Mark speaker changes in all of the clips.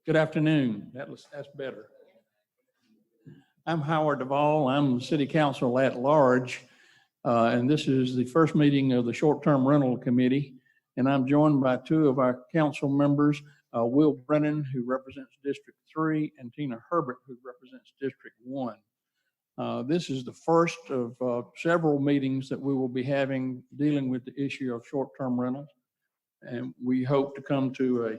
Speaker 1: Good afternoon. That's better. I'm Howard Duvall. I'm the City Council at Large, and this is the first meeting of the Short-Term Rental Committee. And I'm joined by two of our council members, Will Brennan, who represents District 3, and Tina Herbert, who represents District 1. This is the first of several meetings that we will be having dealing with the issue of short-term rentals. And we hope to come to a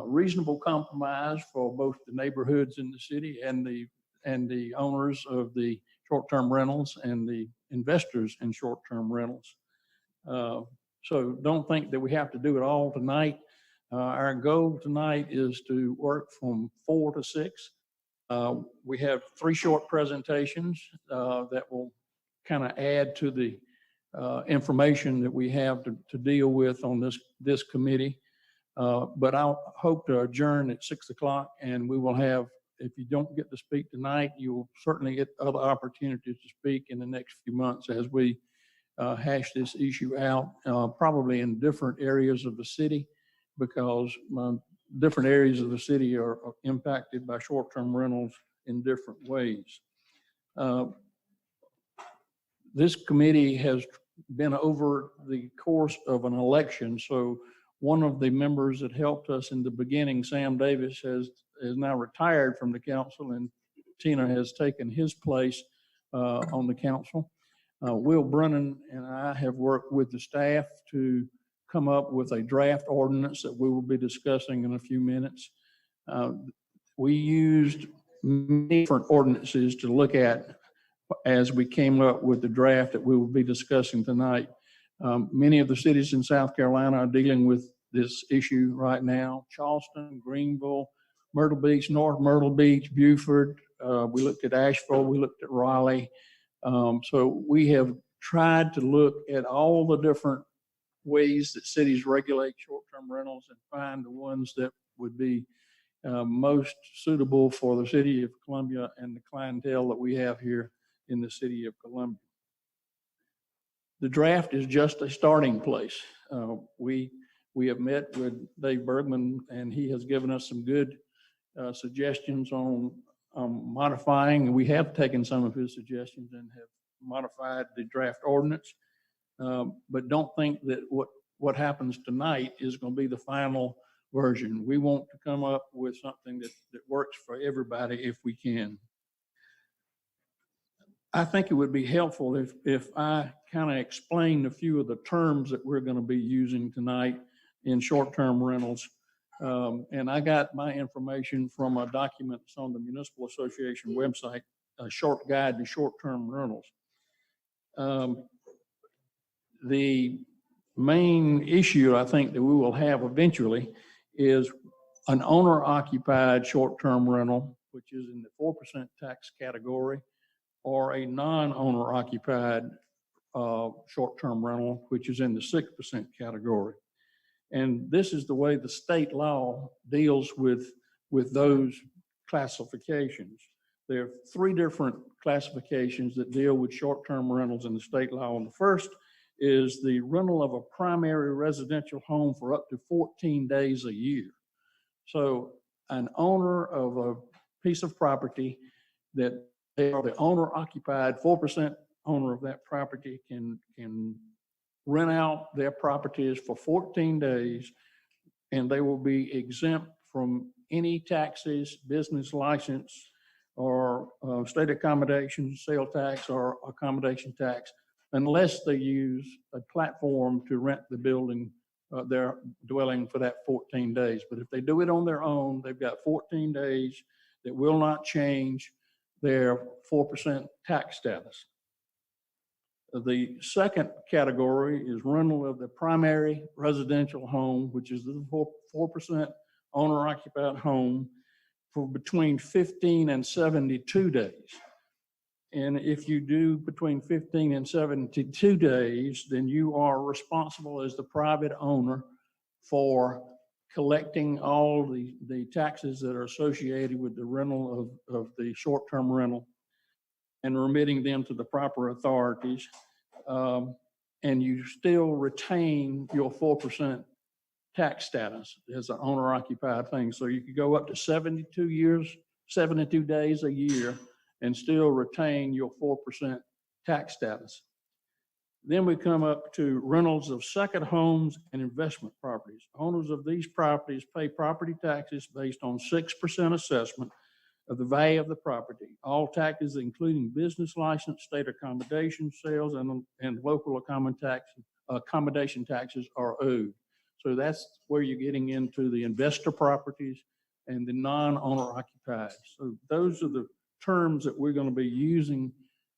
Speaker 1: reasonable compromise for both the neighborhoods in the city and the owners of the short-term rentals and the investors in short-term rentals. So don't think that we have to do it all tonight. Our goal tonight is to work from 4 to 6. We have 3 short presentations that will kind of add to the information that we have to deal with on this committee. But I'll hope to adjourn at 6 o'clock, and we will have, if you don't get to speak tonight, you will certainly get other opportunities to speak in the next few months as we hash this issue out, probably in different areas of the city, because different areas of the city are impacted by short-term rentals in different ways. This committee has been over the course of an election, so one of the members that helped us in the beginning, Sam Davis, is now retired from the council, and Tina has taken his place on the council. Will Brennan and I have worked with the staff to come up with a draft ordinance that we will be discussing in a few minutes. We used many different ordinances to look at as we came up with the draft that we will be discussing tonight. Many of the cities in South Carolina are dealing with this issue right now. Charleston, Greenville, Myrtle Beach, North Myrtle Beach, Beaufort. We looked at Asheville, we looked at Raleigh. So we have tried to look at all the different ways that cities regulate short-term rentals and find the ones that would be most suitable for the city of Columbia and the clientele that we have here in the city of Columbia. The draft is just a starting place. We have met with Dave Bergman, and he has given us some good suggestions on modifying. We have taken some of his suggestions and have modified the draft ordinance. But don't think that what happens tonight is going to be the final version. We want to come up with something that works for everybody if we can. I think it would be helpful if I kind of explain a few of the terms that we're going to be using tonight in short-term rentals. And I got my information from a document that's on the Municipal Association website, a short guide to short-term rentals. The main issue I think that we will have eventually is an owner-occupied short-term rental, which is in the 4% tax category, or a non-owner occupied short-term rental, which is in the 6% category. And this is the way the state law deals with those classifications. There are 3 different classifications that deal with short-term rentals in the state law. And the first is the rental of a primary residential home for up to 14 days a year. So an owner of a piece of property that they are the owner occupied, 4% owner of that property can rent out their properties for 14 days, and they will be exempt from any taxes, business license, or state accommodation, sale tax, or accommodation tax, unless they use a platform to rent the building, their dwelling for that 14 days. But if they do it on their own, they've got 14 days that will not change their 4% tax status. The second category is rental of the primary residential home, which is the 4% owner-occupied home, for between 15 and 72 days. And if you do between 15 and 72 days, then you are responsible as the private owner for collecting all the taxes that are associated with the rental of the short-term rental and remitting them to the proper authorities. And you still retain your 4% tax status as an owner occupied thing. So you could go up to 72 years, 72 days a year and still retain your 4% tax status. Then we come up to rentals of second homes and investment properties. Owners of these properties pay property taxes based on 6% assessment of the value of the property. All taxes, including business license, state accommodation, sales, and local accommodation taxes are owed. So that's where you're getting into the investor properties and the non-owner occupied. So those are the terms that we're going to be using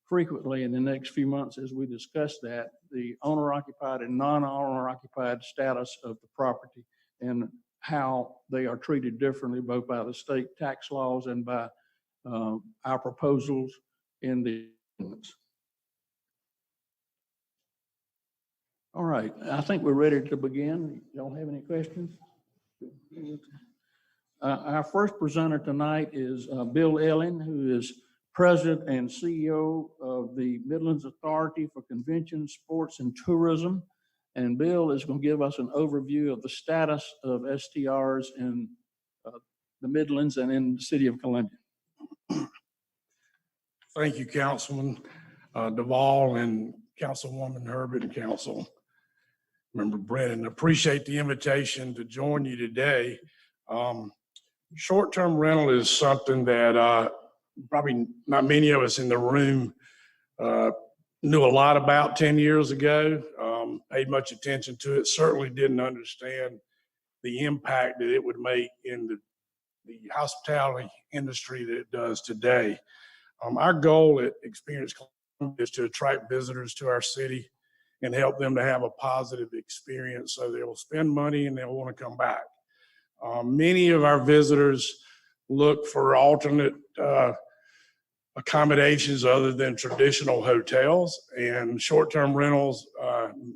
Speaker 1: frequently in the next few months as we discuss that, the owner occupied and non-owner occupied status of the property and how they are treated differently both by the state tax laws and by our proposals in the ordinance. All right, I think we're ready to begin. Y'all have any questions? Our first presenter tonight is Bill Ellen, who is President and CEO of the Midlands Authority for Convention, Sports, and Tourism. And Bill is going to give us an overview of the status of STRs in the Midlands and in the city of Columbia.
Speaker 2: Thank you, Councilman Duvall and Councilwoman Herbert and Council Member Brennan. Appreciate the invitation to join you today. Short-term rental is something that probably not many of us in the room knew a lot about 10 years ago, paid much attention to it, certainly didn't understand the impact that it would make in the hospitality industry that it does today. Our goal at Experience Columbia is to attract visitors to our city and help them to have a positive experience so they will spend money and they'll want to come back. Many of our visitors look for alternate accommodations other than traditional hotels, and short-term rentals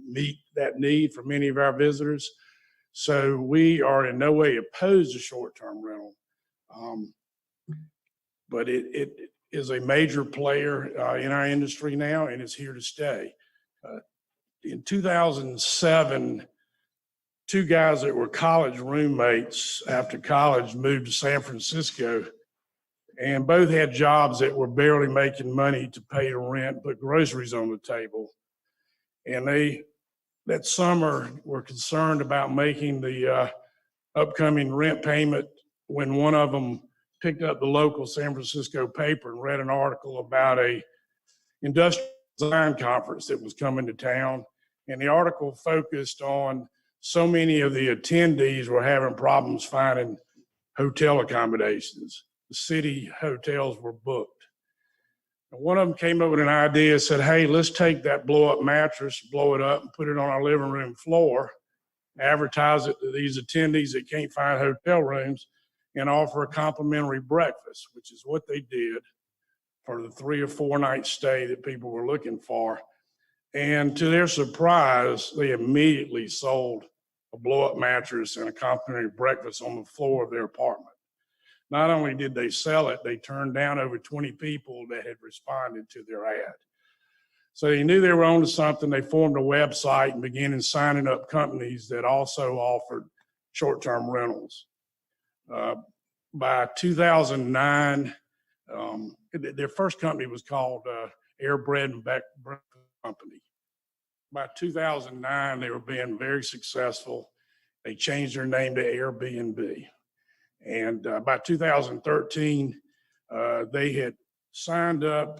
Speaker 2: meet that need for many of our visitors. So we are in no way opposed to short-term rental, but it is a major player in our industry now, and it's here to stay. In 2007, two guys that were college roommates after college moved to San Francisco, and both had jobs that were barely making money to pay the rent, put groceries on the table. And they, that summer, were concerned about making the upcoming rent payment when one of them picked up the local San Francisco paper and read an article about a industrial design conference that was coming to town. And the article focused on so many of the attendees were having problems finding hotel accommodations. The city hotels were booked. And one of them came up with an idea, said, hey, let's take that blow-up mattress, blow it up, and put it on our living room floor, advertise it to these attendees that can't find hotel rooms, and offer a complimentary breakfast, which is what they did for the 3 or 4 night stay that people were looking for. And to their surprise, they immediately sold a blow-up mattress and a complimentary breakfast on the floor of their apartment. Not only did they sell it, they turned down over 20 people that had responded to their ad. So they knew they were onto something. They formed a website and began signing up companies that also offered short-term rentals. By 2009, their first company was called Air Bread and Breakfast Company. By 2009, they were being very successful. They changed their name to Airbnb. And by 2013, they had signed up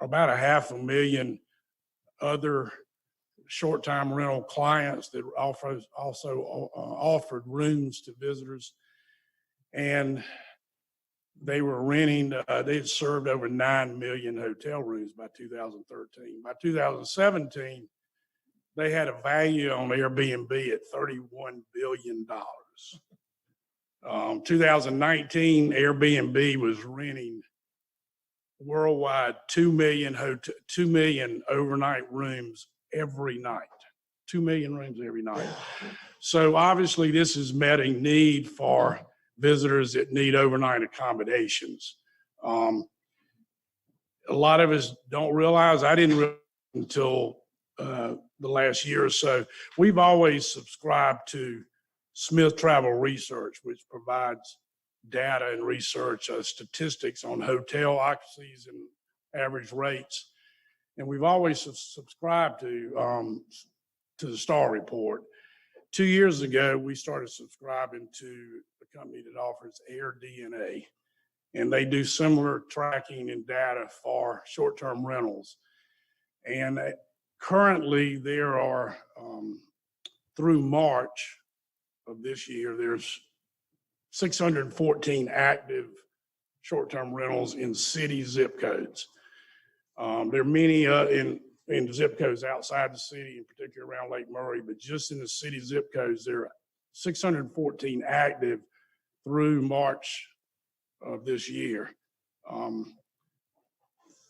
Speaker 2: about 500,000 other short-time rental clients that also offered rooms to visitors. And they were renting, they had served over 9 million hotel rooms by 2013. By 2017, they had a value on Airbnb at $31 billion. 2019, Airbnb was renting worldwide 2 million overnight rooms every night. 2 million rooms every night. So obviously this has met a need for visitors that need overnight accommodations. A lot of us don't realize, I didn't realize until the last year or so. We've always subscribed to Smith Travel Research, which provides data and research statistics on hotel occupancies and average rates. And we've always subscribed to the Star Report. 2 years ago, we started subscribing to a company that offers AirDNA, and they do similar tracking and data for short-term rentals. And currently, there are, through March of this year, there's 614 active short-term rentals in city zip codes. There are many in zip codes outside the city, in particular around Lake Murray, but just in the city zip codes, there are 614 active through March of this year.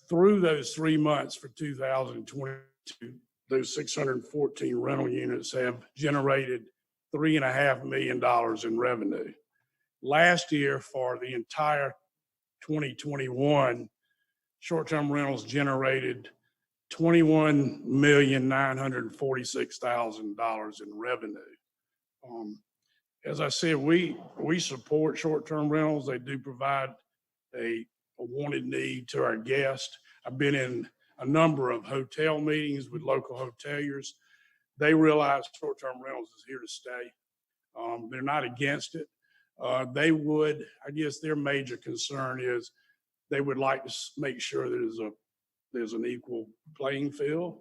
Speaker 2: Through those 3 months for 2022, those 614 rental units have generated $3.5 million in revenue. Last year, for the entire 2021, short-term rentals generated $21,946,000 in revenue. As I said, we support short-term rentals. They do provide a wanted need to our guests. I've been in a number of hotel meetings with local hoteliers. They realize short-term rentals is here to stay. They're not against it. They would, I guess their major concern is they would like to make sure there's an equal playing field.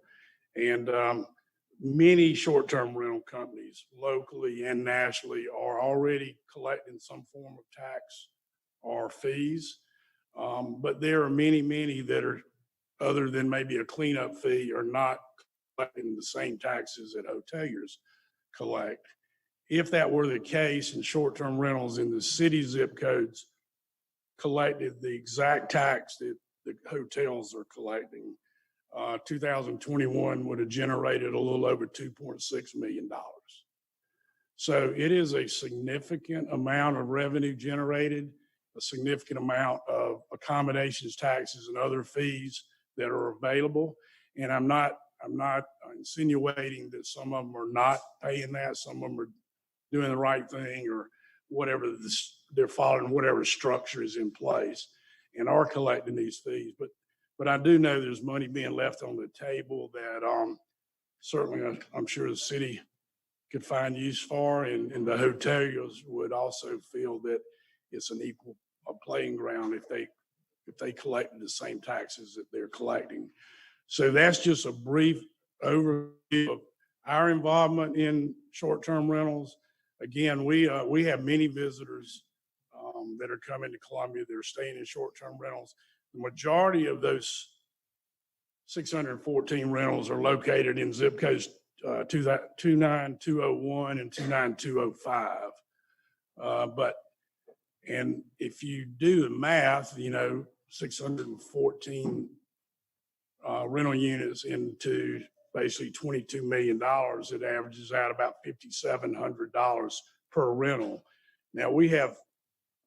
Speaker 2: And many short-term rental companies, locally and nationally, are already collecting some form of tax or fees. But there are many that are, other than maybe a cleanup fee, are not collecting the same taxes that hoteliers collect. If that were the case, and short-term rentals in the city zip codes collected the exact tax that the hotels are collecting, 2021 would have generated a little over $2.6 million. So it is a significant amount of revenue generated, a significant amount of accommodations, taxes, and other fees that are available. And I'm not insinuating that some of them are not paying that, some of them are doing the right thing, or whatever they're following whatever structure is in place and are collecting these fees. But I do know there's money being left on the table that certainly I'm sure the city could find use for, and the hoteliers would also feel that it's an equal playing ground if they collected the same taxes that they're collecting. So that's just a brief overview of our involvement in short-term rentals. Again, we have many visitors that are coming to Columbia that are staying in short-term rentals. The majority of those 614 rentals are located in zip codes 29201 and 29205. And if you do the math, 614 rental units into basically $22 million, it averages out about $5,700 per rental. Now, we have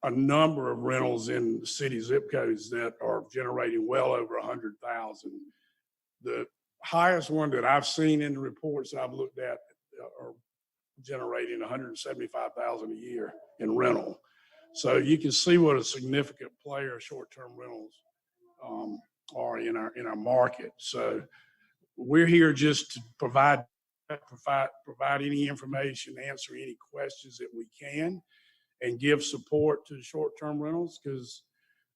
Speaker 2: a number of rentals in city zip codes that are generating well over 100,000. The highest one that I've seen in the reports that I've looked at are generating 175,000 a year in rental. So you can see what a significant player short-term rentals are in our market. So we're here just to provide any information, answer any questions that we can, and give support to the short-term rentals, because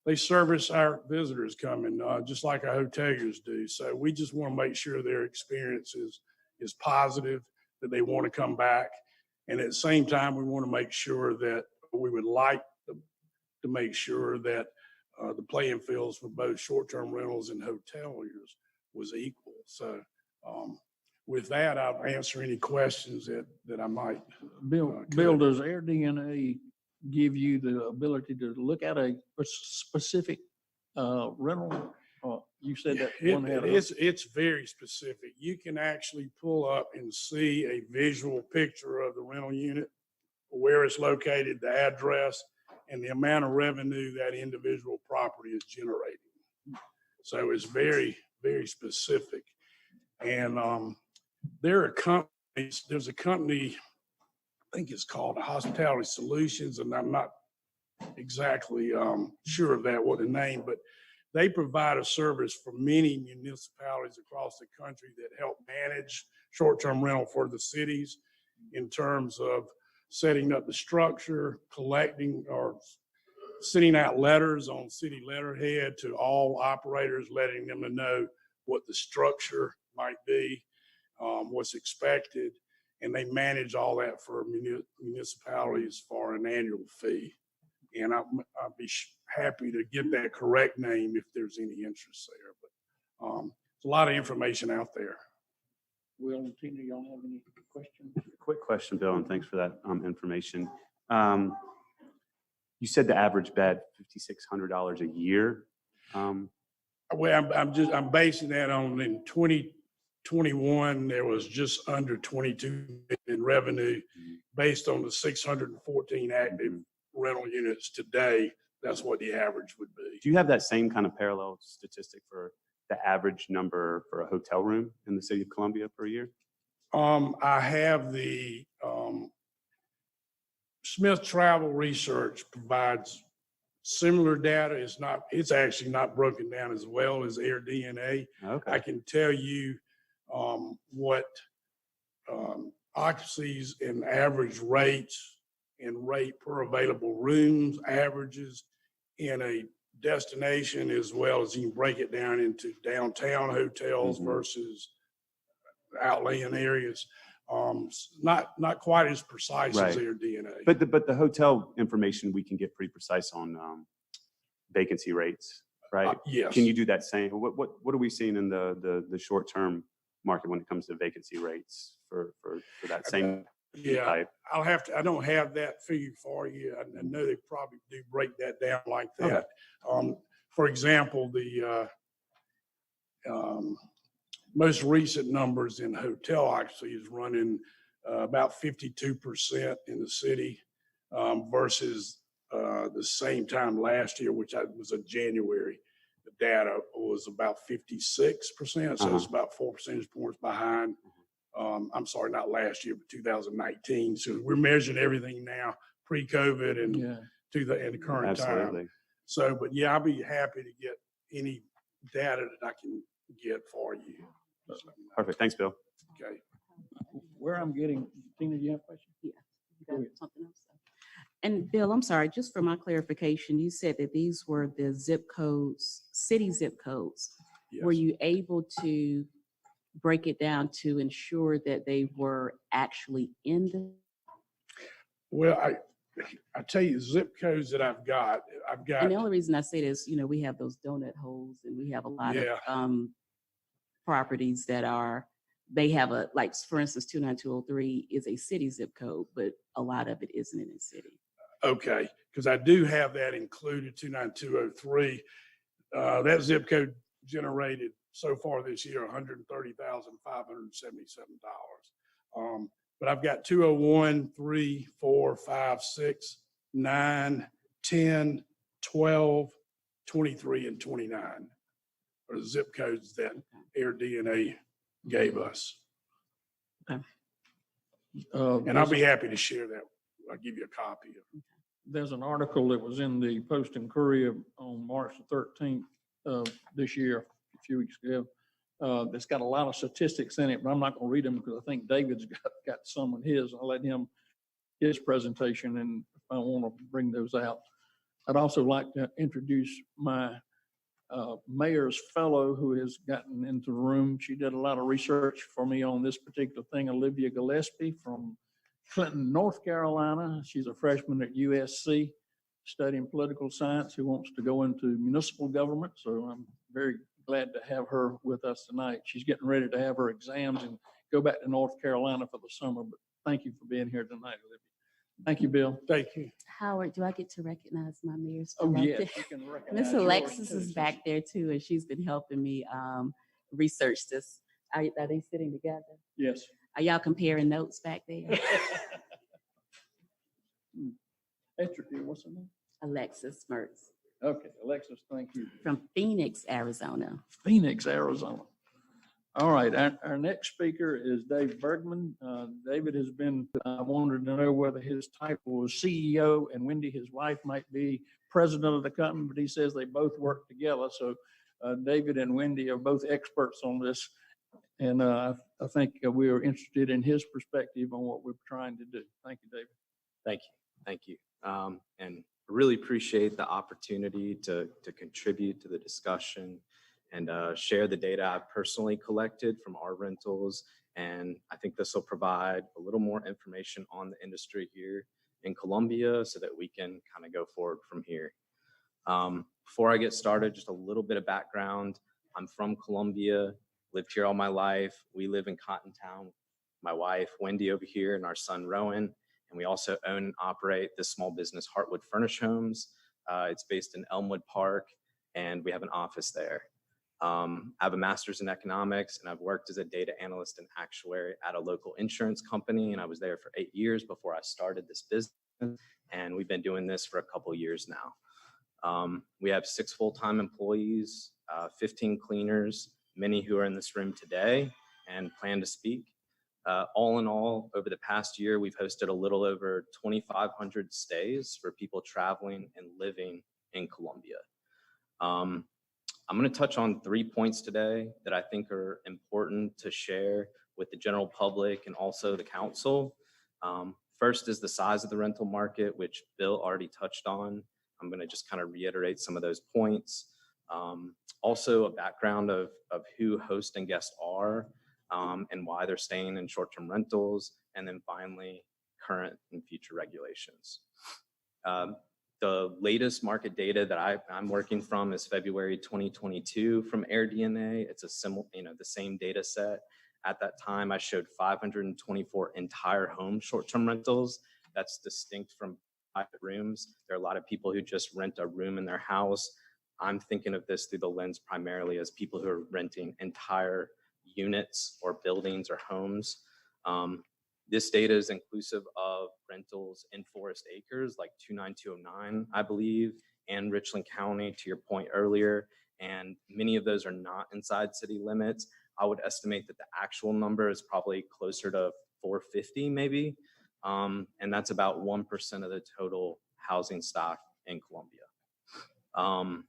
Speaker 2: they service our visitors coming, just like our hoteliers do. So we just want to make sure their experience is positive, that they want to come back. And at the same time, we want to make sure that we would like to make sure that the playing fields for both short-term rentals and hoteliers was equal. So with that, I'll answer any questions that I might.
Speaker 1: Bill, does AirDNA give you the ability to look at a specific rental? You said that one had
Speaker 2: it's very specific. You can actually pull up and see a visual picture of the rental unit, where it's located, the address, and the amount of revenue that individual property is generating. So it's very, very specific. And there are companies, there's a company, I think it's called Hospitality Solutions, and I'm not exactly sure of that, what the name, but they provide a service for many municipalities across the country that help manage short-term rental for the cities in terms of setting up the structure, collecting or sending out letters on city letterhead to all operators, letting them know what the structure might be, what's expected, and they manage all that for municipalities for an annual fee. And I'll be happy to get that correct name if there's any interest there. But there's a lot of information out there.
Speaker 1: Will and Tina, y'all have any questions?
Speaker 3: Quick question, Bill, and thanks for that information. You said the average bed, $5,600 a year.
Speaker 2: Well, I'm basing that on in 2021, there was just under 22 million in revenue based on the 614 active rental units today. That's what the average would be.
Speaker 3: Do you have that same kind of parallel statistic for the average number for a hotel room in the city of Columbia per year?
Speaker 2: I have the Smith Travel Research provides similar data. It's actually not broken down as well as AirDNA.
Speaker 3: Okay.
Speaker 2: I can tell you what occupancies and average rates and rate per available rooms averages in a destination, as well as you can break it down into downtown hotels versus outlying areas. Not quite as precise as their DNA.
Speaker 3: But the hotel information, we can get pretty precise on vacancy rates, right?
Speaker 2: Yes.
Speaker 3: Can you do that same? What are we seeing in the short-term market when it comes to vacancy rates for that same type?
Speaker 2: I don't have that figure for you. I know they probably do break that down like that. Okay. For example, the most recent numbers in hotel occupancy is running about 52% in the city versus the same time last year, which was in January. The data was about 56%, so it's about 4 percentage points behind. I'm sorry, not last year, but 2019. So we're measuring everything now pre-COVID and in the current time. So, but yeah, I'll be happy to get any data that I can get for you.
Speaker 3: Perfect. Thanks, Bill.
Speaker 2: Okay.
Speaker 1: Where I'm getting, Tina, do you have a question?
Speaker 4: Yeah. You got something else? And Bill, I'm sorry, just for my clarification, you said that these were the zip codes, city zip codes.
Speaker 2: Yes.
Speaker 4: Were you able to break it down to ensure that they were actually in the?
Speaker 2: Well, I tell you, zip codes that I've got.
Speaker 4: And the only reason I say this, we have those donut holes, and we have a lot of properties that they have like, for instance, 29203 is a city zip code, but a lot of it isn't in the city.
Speaker 2: Okay, because I do have that included, 29203. That zip code generated so far this year $130,577. But I've got 201, 3, 4, 5, 6, 9, 10, 12, 23, and 29 are the zip codes that AirDNA gave us.
Speaker 4: Okay.
Speaker 2: And I'll be happy to share that. I'll give you a copy of it.
Speaker 1: There's an article that was in the Post and Courier on March the 13th of this year, a few weeks ago. That's got a lot of statistics in it, but I'm not going to read them because I think David's got some in his. I'll let him his presentation, and if I want to bring those out. I'd also like to introduce my mayor's fellow who has gotten into the room. She did a lot of research for me on this particular thing, Olivia Gillespie from Clinton, North Carolina. She's a freshman at USC studying political science who wants to go into municipal government. So I'm very glad to have her with us tonight. She's getting ready to have her exams and go back to North Carolina for the summer. But thank you for being here tonight, Olivia. Thank you, Bill.
Speaker 2: Thank you.
Speaker 4: Howard, do I get to recognize my mayor's?
Speaker 1: Oh, yes. You can recognize
Speaker 4: Miss
Speaker 1: yours,
Speaker 4: Alexis
Speaker 1: too.
Speaker 4: is back there too, and she's been helping me research this. Are they sitting together?
Speaker 1: Yes.
Speaker 4: Are y'all comparing notes back there?
Speaker 1: What's her name?
Speaker 4: Alexis Mertz
Speaker 1: Okay, Alexis, thank you.
Speaker 4: from Phoenix, Arizona.
Speaker 1: Phoenix, Arizona. All right, our next speaker is Dave Bergman. David has been, wanted to know whether his title was CEO and Wendy, his wife, might be president of the company, but he says they both work together. So David and Wendy are both experts on this. And I think we are interested in his perspective on what we're trying to do. Thank you, David.
Speaker 5: Thank you. Thank you. And really appreciate the opportunity to contribute to the discussion and share the data I've personally collected from our rentals. And I think this will provide a little more information on the industry here in Columbia so that we can kind of go forward from here. Before I get started, just a little bit of background. I'm from Columbia, lived here all my life. We live in Cottontown. My wife, Wendy, over here, and our son, Rowan. And we also own and operate this small business, Heartwood Furnish Homes. It's based in Elmwood Park, and we have an office there. I have a master's in economics, and I've worked as a data analyst and actuary at a local insurance company, and I was there for 8 years before I started this business, and we've been doing this for a couple years now. We have 6 full-time employees, 15 cleaners, many who are in this room today and plan to speak. All in all, over the past year, we've hosted a little over 2,500 stays for people traveling and living in Columbia. I'm going to touch on 3 points today that I think are important to share with the general public and also the council. First is the size of the rental market, which Bill already touched on. I'm going to just kind of reiterate some of those points. Also, a background of who host and guests are and why they're staying in short-term rentals. And then finally, current and future regulations. The latest market data that I'm working from is February 2022 from AirDNA. It's a similar, the same data set. At that time, I showed 524 entire home short-term rentals. That's distinct from private rooms. There are a lot of people who just rent a room in their house. I'm thinking of this through the lens primarily as people who are renting entire units or buildings or homes. This data is inclusive of rentals in Forest Acres, like 29209, I believe, and Richland County, to your point earlier. And many of those are not inside city limits. I would estimate that the actual number is probably closer to 450 maybe. And that's about 1% of the total housing stock in Columbia.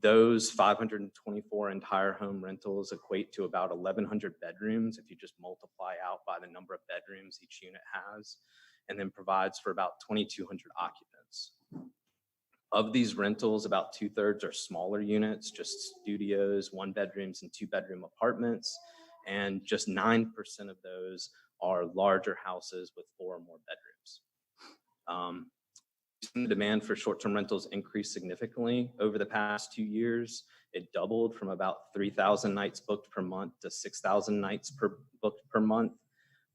Speaker 5: Those 524 entire home rentals equate to about 1,100 bedrooms if you just multiply out by the number of bedrooms each unit has, and then provides for about 2,200 occupants. Of these rentals, about 2/3 are smaller units, just studios, 1-bedrooms and 2-bedroom apartments, and just 9% of those are larger houses with 4 or more bedrooms. The demand for short-term rentals increased significantly over the past 2 years. It doubled from about 3,000 nights booked per month to 6,000 nights booked per month.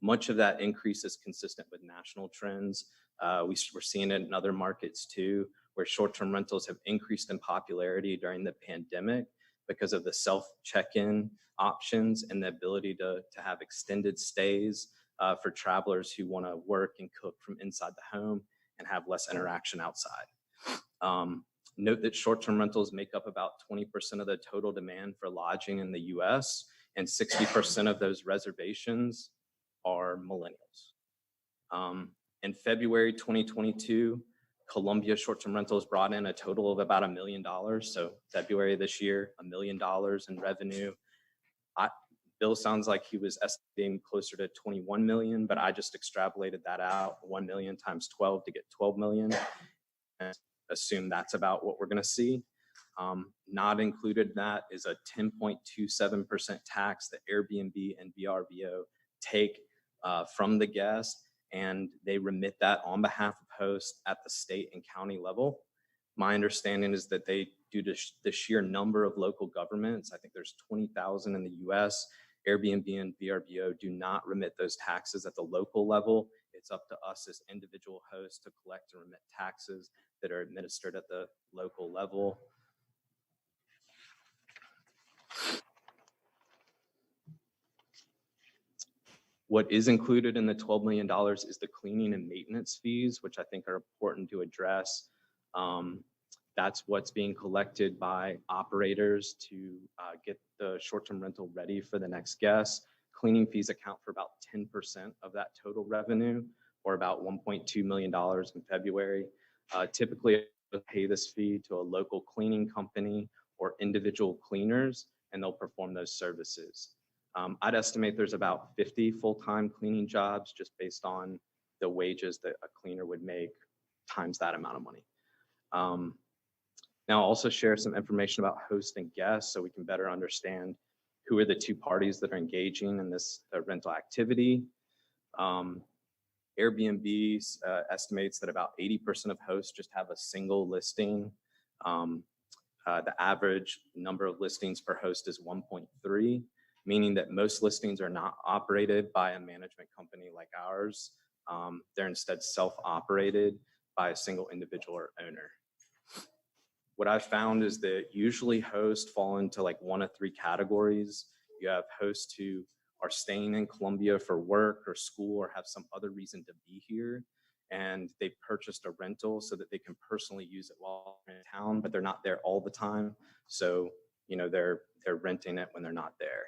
Speaker 5: Much of that increase is consistent with national trends. We're seeing it in other markets too, where short-term rentals have increased in popularity during the pandemic because of the self-check-in options and the ability to have extended stays for travelers who want to work and cook from inside the home and have less interaction outside. Note that short-term rentals make up about 20% of the total demand for lodging in the US, and 60% of those reservations are millennials. In February 2022, Columbia short-term rentals brought in a total of about $1 million. So February this year, $1 million in revenue. Bill sounds like he was estimating closer to 21 million, but I just extrapolated that out, 1 million times 12 to get 12 million. And assume that's about what we're going to see. Not included in that is a 10.27% tax that Airbnb and VRBO take from the guest, and they remit that on behalf of hosts at the state and county level. My understanding is that they, due to the sheer number of local governments, I think there's 20,000 in the US, Airbnb and VRBO do not remit those taxes at the local level. It's up to us as individual hosts to collect and remit taxes that are administered at the local level. What is included in the $12 million is the cleaning and maintenance fees, which I think are important to address. That's what's being collected by operators to get the short-term rental ready for the next guest. Cleaning fees account for about 10% of that total revenue, or about $1.2 million in February. Typically, they'll pay this fee to a local cleaning company or individual cleaners, and they'll perform those services. I'd estimate there's about 50 full-time cleaning jobs just based on the wages that a cleaner would make times that amount of money. Now I'll also share some information about host and guests so we can better understand who are the two parties that are engaging in this rental activity. Airbnb estimates that about 80% of hosts just have a single listing. The average number of listings per host is 1.3, meaning that most listings are not operated by a management company like ours. They're instead self-operated by a single individual or owner. What I've found is that usually hosts fall into like one of three categories. You have hosts who are staying in Columbia for work or school or have some other reason to be here, and they purchased a rental so that they can personally use it while they're in town, but they're not there all the time. So, you know, they're renting it when they're not there.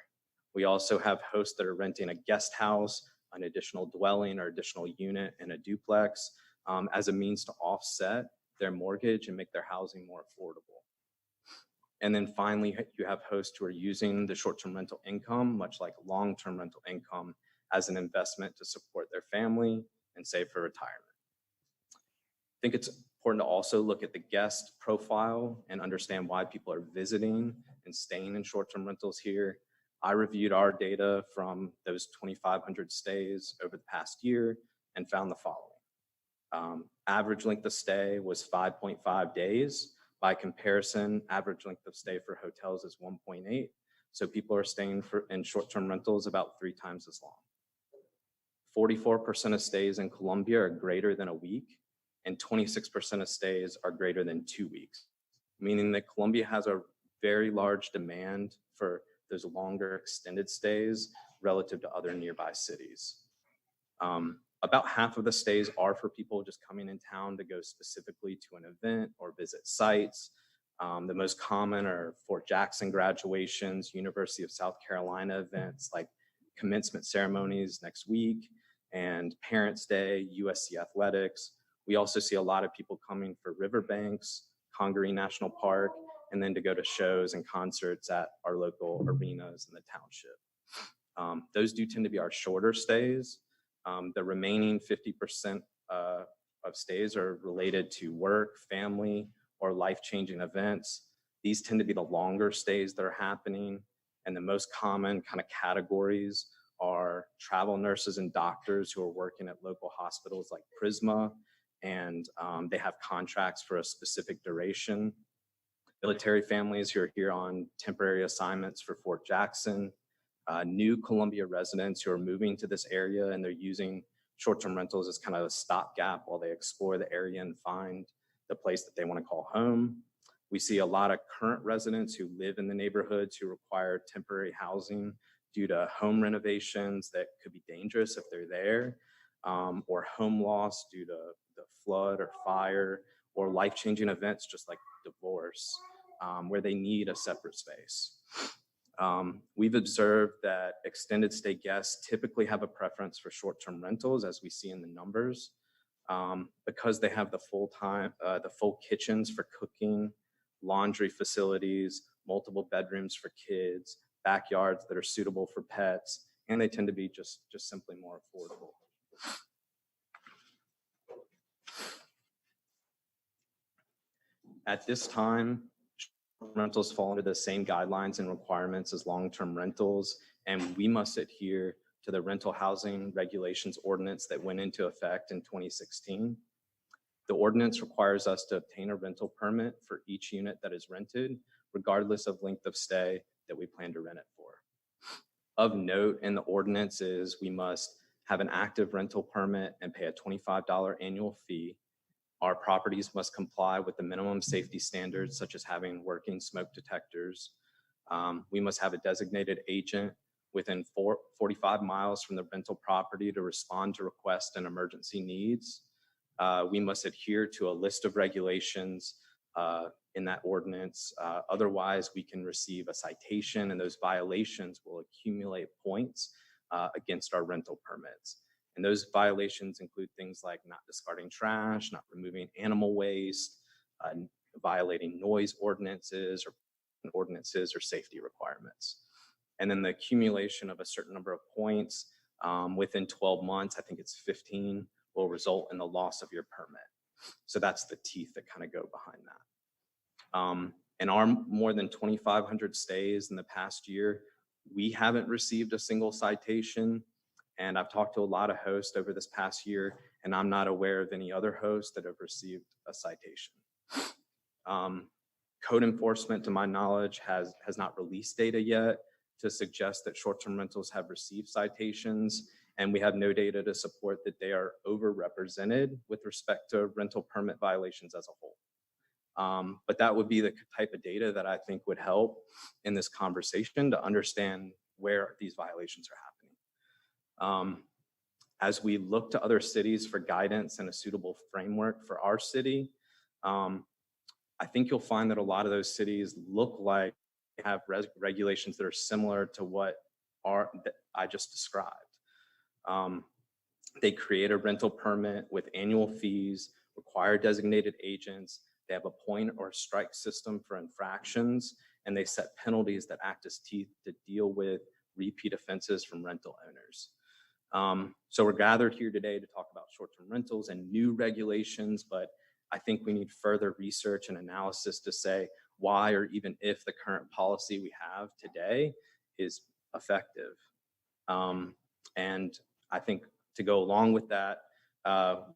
Speaker 5: We also have hosts that are renting a guest house, an additional dwelling or additional unit in a duplex as a means to offset their mortgage and make their housing more affordable. And then finally, you have hosts who are using the short-term rental income, much like long-term rental income, as an investment to support their family and save for retirement. I think it's important to also look at the guest profile and understand why people are visiting and staying in short-term rentals here. I reviewed our data from those 2,500 stays over the past year and found the following. Average length of stay was 5.5 days. By comparison, average length of stay for hotels is 1.8. So people are staying in short-term rentals about 3 times as long. 44% of stays in Columbia are greater than a week, and 26% of stays are greater than 2 weeks, meaning that Columbia has a very large demand for those longer extended stays relative to other nearby cities. About half of the stays are for people just coming in town to go specifically to an event or visit sites. The most common are Fort Jackson graduations, University of South Carolina events like commencement ceremonies next week, and Parents' Day, USC Athletics. We also see a lot of people coming for Riverbanks, Congaree National Park, and then to go to shows and concerts at our local arenas in the township. Those do tend to be our shorter stays. The remaining 50% of stays are related to work, family, or life-changing events. These tend to be the longer stays that are happening, and the most common kind of categories are travel nurses and doctors who are working at local hospitals like Prisma, and they have contracts for a specific duration. Military families who are here on temporary assignments for Fort Jackson. New Columbia residents who are moving to this area and they're using short-term rentals as kind of a stopgap while they explore the area and find the place that they want to call home. We see a lot of current residents who live in the neighborhoods who require temporary housing due to home renovations that could be dangerous if they're there, or home loss due to the flood or fire, or life-changing events just like divorce, where they need a separate space. We've observed that extended stay guests typically have a preference for short-term rentals, as we see in the numbers, because they have the full kitchens for cooking, laundry facilities, multiple bedrooms for kids, backyards that are suitable for pets, and they tend to be just simply more affordable. At this time, rentals fall under the same guidelines and requirements as long-term rentals, and we must adhere to the rental housing regulations ordinance that went into effect in 2016. The ordinance requires us to obtain a rental permit for each unit that is rented, regardless of length of stay that we plan to rent it for. Of note in the ordinance is we must have an active rental permit and pay a $25 annual fee. Our properties must comply with the minimum safety standards, such as having working smoke detectors. We must have a designated agent within 45 miles from the rental property to respond to requests and emergency needs. We must adhere to a list of regulations in that ordinance. Otherwise, we can receive a citation, and those violations will accumulate points against our rental permits. And those violations include things like not discarding trash, not removing animal waste, violating noise ordinances or safety requirements. And then the accumulation of a certain number of points within 12 months, I think it's 15, will result in the loss of your permit. So that's the teeth that kind of go behind that. In our more than 2,500 stays in the past year, we haven't received a single citation. And I've talked to a lot of hosts over this past year, and I'm not aware of any other hosts that have received a citation. Code enforcement, to my knowledge, has not released data yet to suggest that short-term rentals have received citations, and we have no data to support that they are overrepresented with respect to rental permit violations as a whole. But that would be the type of data that I think would help in this conversation to understand where these violations are happening. As we look to other cities for guidance and a suitable framework for our city, I think you'll find that a lot of those cities look like they have regulations that are similar to what that I just described. They create a rental permit with annual fees, require designated agents, they have a point or strike system for infractions, and they set penalties that act as teeth to deal with repeat offenses from rental owners. So we're gathered here today to talk about short-term rentals and new regulations, but I think we need further research and analysis to say why or even if the current policy we have today is effective. And I think to go along with that,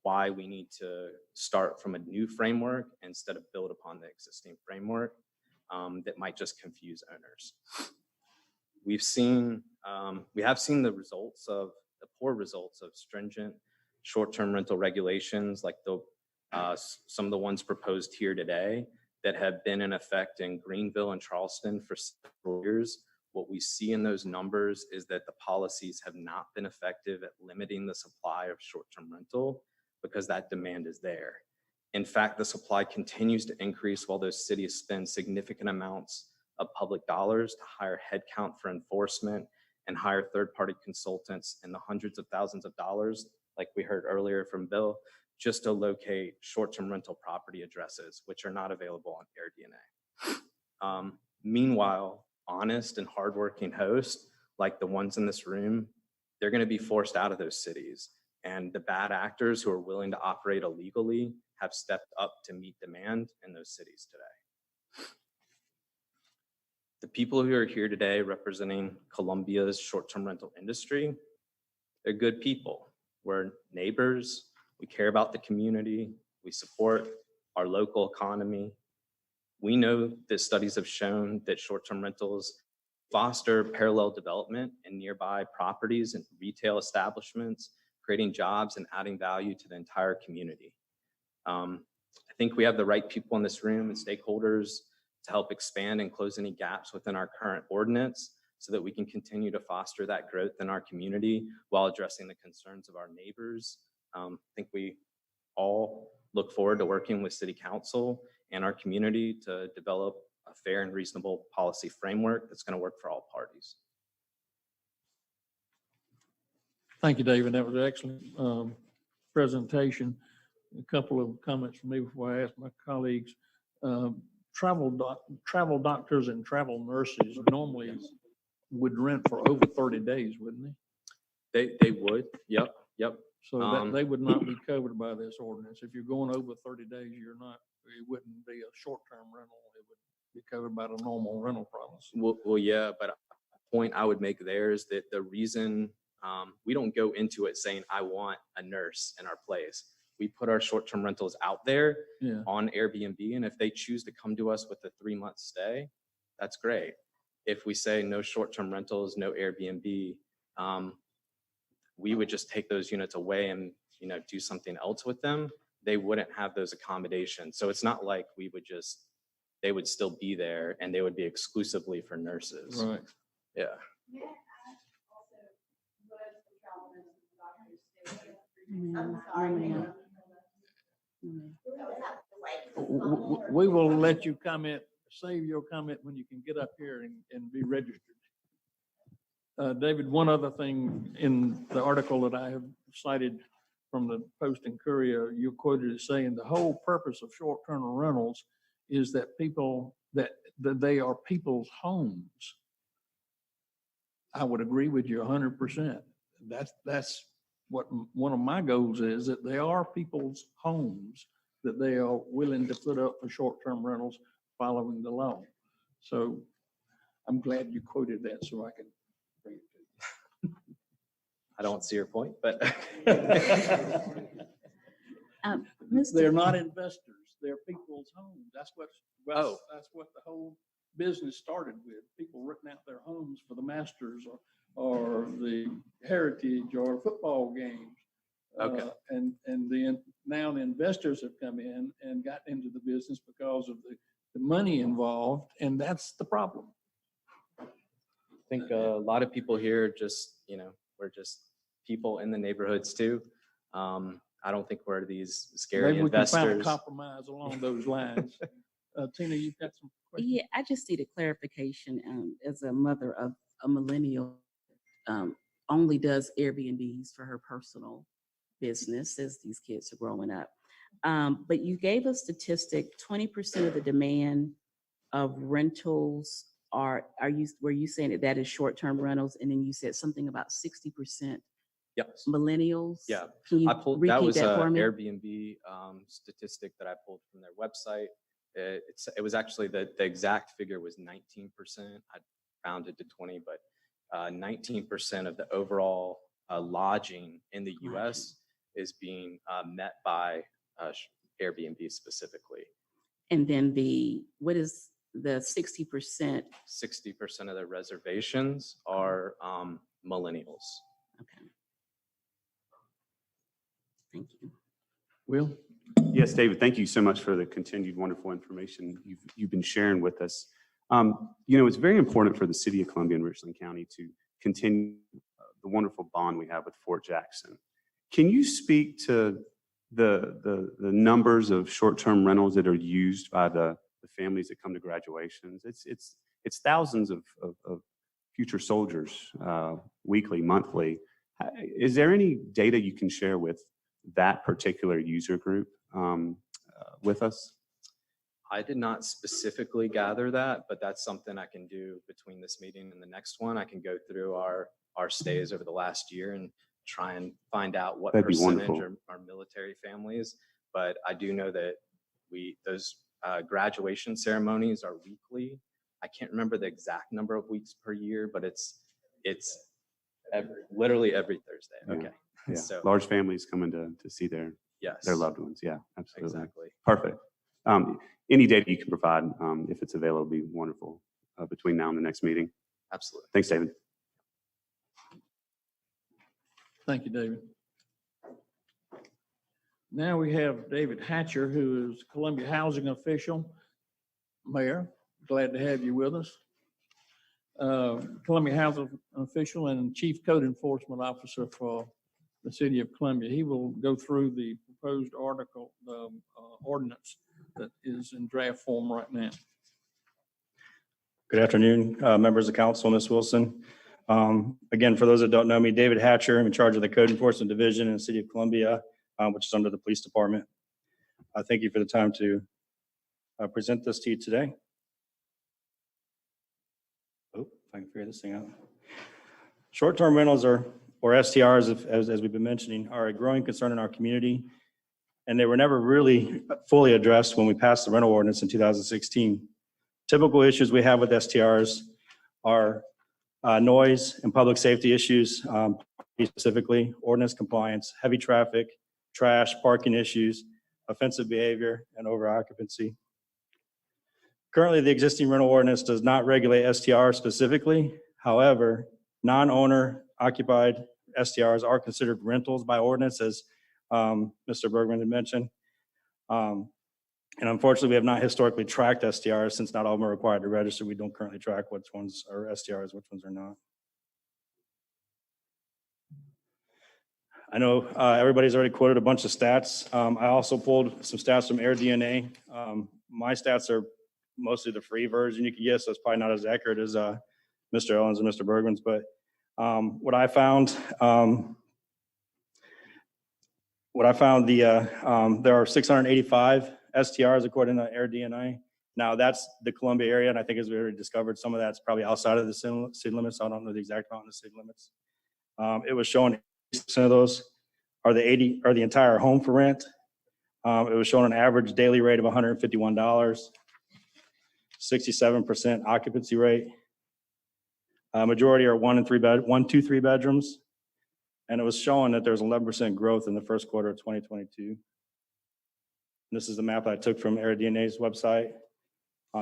Speaker 5: why we need to start from a new framework instead of build upon the existing framework that might just confuse owners. We have seen the poor results of stringent short-term rental regulations like some of the ones proposed here today that have been in effect in Greenville and Charleston for several years. What we see in those numbers is that the policies have not been effective at limiting the supply of short-term rental because that demand is there. In fact, the supply continues to increase while those cities spend significant amounts of public dollars to hire headcount for enforcement and hire third-party consultants in the hundreds of thousands of dollars, like we heard earlier from Bill, just to locate short-term rental property addresses, which are not available on AirDNA. Meanwhile, honest and hardworking hosts, like the ones in this room, they're going to be forced out of those cities. And the bad actors who are willing to operate illegally have stepped up to meet demand in those cities today. The people who are here today representing Columbia's short-term rental industry, they're good people. We're neighbors. We care about the community. We support our local economy. We know that studies have shown that short-term rentals foster parallel development in nearby properties and retail establishments, creating jobs and adding value to the entire community. I think we have the right people in this room and stakeholders to help expand and close any gaps within our current ordinance so that we can continue to foster that growth in our community while addressing the concerns of our neighbors. I think we all look forward to working with City Council and our community to develop a fair and reasonable policy framework that's going to work for all parties.
Speaker 1: Thank you, David. That was an excellent presentation. A couple of comments from me before I ask my colleagues. Travel doctors and travel nurses normally would rent for over 30 days, wouldn't they?
Speaker 5: They would. Yep.
Speaker 1: So that they would not be covered by this ordinance. If you're going over 30 days, it wouldn't be a short-term rental. It would be covered by the normal rental promise.
Speaker 5: Well, yeah, but a point I would make there is that the reason we don't go into it saying, I want a nurse in our place. We put our short-term rentals out there on Airbnb, and if they choose to come to us with a 3-month stay, that's great. If we say no short-term rentals, no Airbnb, we would just take those units away and do something else with them. They wouldn't have those accommodations. So it's not like they would still be there and they would be exclusively for nurses.
Speaker 1: Right.
Speaker 5: Yeah.
Speaker 1: We will let you comment, save your comment when you can get up here and be registered. David, one other thing in the article that I have cited from the Post and Courier, you quoted as saying the whole purpose of short-term rentals is that that they are people's homes. I would agree with you 100%. That's what one of my goals is, that they are people's homes that they are willing to put up for short-term rentals following the law. So I'm glad you quoted that so I can bring it to you.
Speaker 5: I don't see your point, but.
Speaker 1: They're not investors, they're people's homes. That's what the whole business started with. People renting out their homes for the Masters or the Heritage or football games.
Speaker 5: Okay.
Speaker 1: And then now the investors have come in and got into the business because of the money involved, and that's the problem.
Speaker 5: I think a lot of people here just, we're just people in the neighborhoods too. I don't think we're these scary
Speaker 1: Maybe we can find a
Speaker 5: investors.
Speaker 1: compromise along those lines. Tina, you've got some questions?
Speaker 4: Yeah, I just need a clarification. As a mother of a millennial, only does Airbnbs for her personal business as these kids are growing up. But you gave a statistic, 20% of the demand of rentals were you saying that is short-term rentals? And then you said something about 60%
Speaker 5: Yes.
Speaker 4: millennials?
Speaker 5: Yeah.
Speaker 4: Can you
Speaker 5: I pulled,
Speaker 4: repeat
Speaker 5: that was
Speaker 4: that
Speaker 5: a
Speaker 4: for me?
Speaker 5: Airbnb statistic that I pulled from their website. It was actually the exact figure was 19%. I rounded to 20, but 19% of the overall lodging in the U.S. is being met by Airbnb specifically.
Speaker 4: And then what is the 60%?
Speaker 5: 60% of the reservations are millennials.
Speaker 4: Okay. Thank you.
Speaker 1: Will?
Speaker 3: Yes, David, thank you so much for the continued wonderful information you've been sharing with us. It's very important for the city of Columbia and Richland County to continue the wonderful bond we have with Fort Jackson. Can you speak to the numbers of short-term rentals that are used by the families that come to graduations? It's thousands of future soldiers weekly, monthly. Is there any data you can share with that particular user group with us?
Speaker 5: I did not specifically gather that, but that's something I can do between this meeting and the next one. I can go through our stays over the last year and try and find out what
Speaker 3: That'd be
Speaker 5: percentage
Speaker 3: wonderful.
Speaker 5: are military families. But I do know that those graduation ceremonies are weekly. I can't remember the exact number of weeks per year, but it's literally every Thursday.
Speaker 3: Yeah.
Speaker 5: Okay.
Speaker 3: Yeah,
Speaker 5: So
Speaker 3: large families coming to see their
Speaker 5: yes,
Speaker 3: loved ones. Yeah, absolutely.
Speaker 5: exactly.
Speaker 3: Perfect. Any data you can provide, if it's available, would be wonderful between now and the next meeting.
Speaker 5: Absolutely.
Speaker 3: Thanks, David.
Speaker 1: Thank you, David. Now we have David Hatcher, who is Columbia Housing Official. Mayor, glad to have you with us. Columbia Housing Official and Chief Code Enforcement Officer for the City of Columbia. He will go through the proposed ordinance that is in draft form right now.
Speaker 6: Good afternoon, members of council, Ms. Wilson. Again, for those that don't know me, David Hatcher, I'm in charge of the Code Enforcement Division in the City of Columbia, which is under the Police Department. Thank you for the time to present this to you today. Oh, if I can figure this thing out. Short-term rentals or STRs, as we've been mentioning, are a growing concern in our community, and they were never really fully addressed when we passed the rental ordinance in 2016. Typical issues we have with STRs are noise and public safety issues, specifically ordinance compliance, heavy traffic, trash, parking issues, offensive behavior, and over-occupancy. Currently, the existing rental ordinance does not regulate STRs specifically. However, non-owner occupied STRs are considered rentals by ordinance, as Mr. Bergman had mentioned. And unfortunately, we have not historically tracked STRs since not all of them are required to register. We don't currently track which ones are STRs, which ones are not. I know everybody's already quoted a bunch of stats. I also pulled some stats from AirDNA. My stats are mostly the free version you can get, so it's probably not as accurate as Mr. Owens and Mr. Bergman's. But what I found, there are 685 STRs according to AirDNA. Now that's the Columbia area, and I think as we already discovered, some of that's probably outside of the city limits. So I don't know the exact amount in the city limits. It was showing 80% of those are the entire home for rent. It was showing an average daily rate of $151, 67% occupancy rate. Majority are 1, 2, 3 bedrooms. And it was showing that there's 11% growth in the first quarter of 2022. And this is the map I took from AirDNA's website.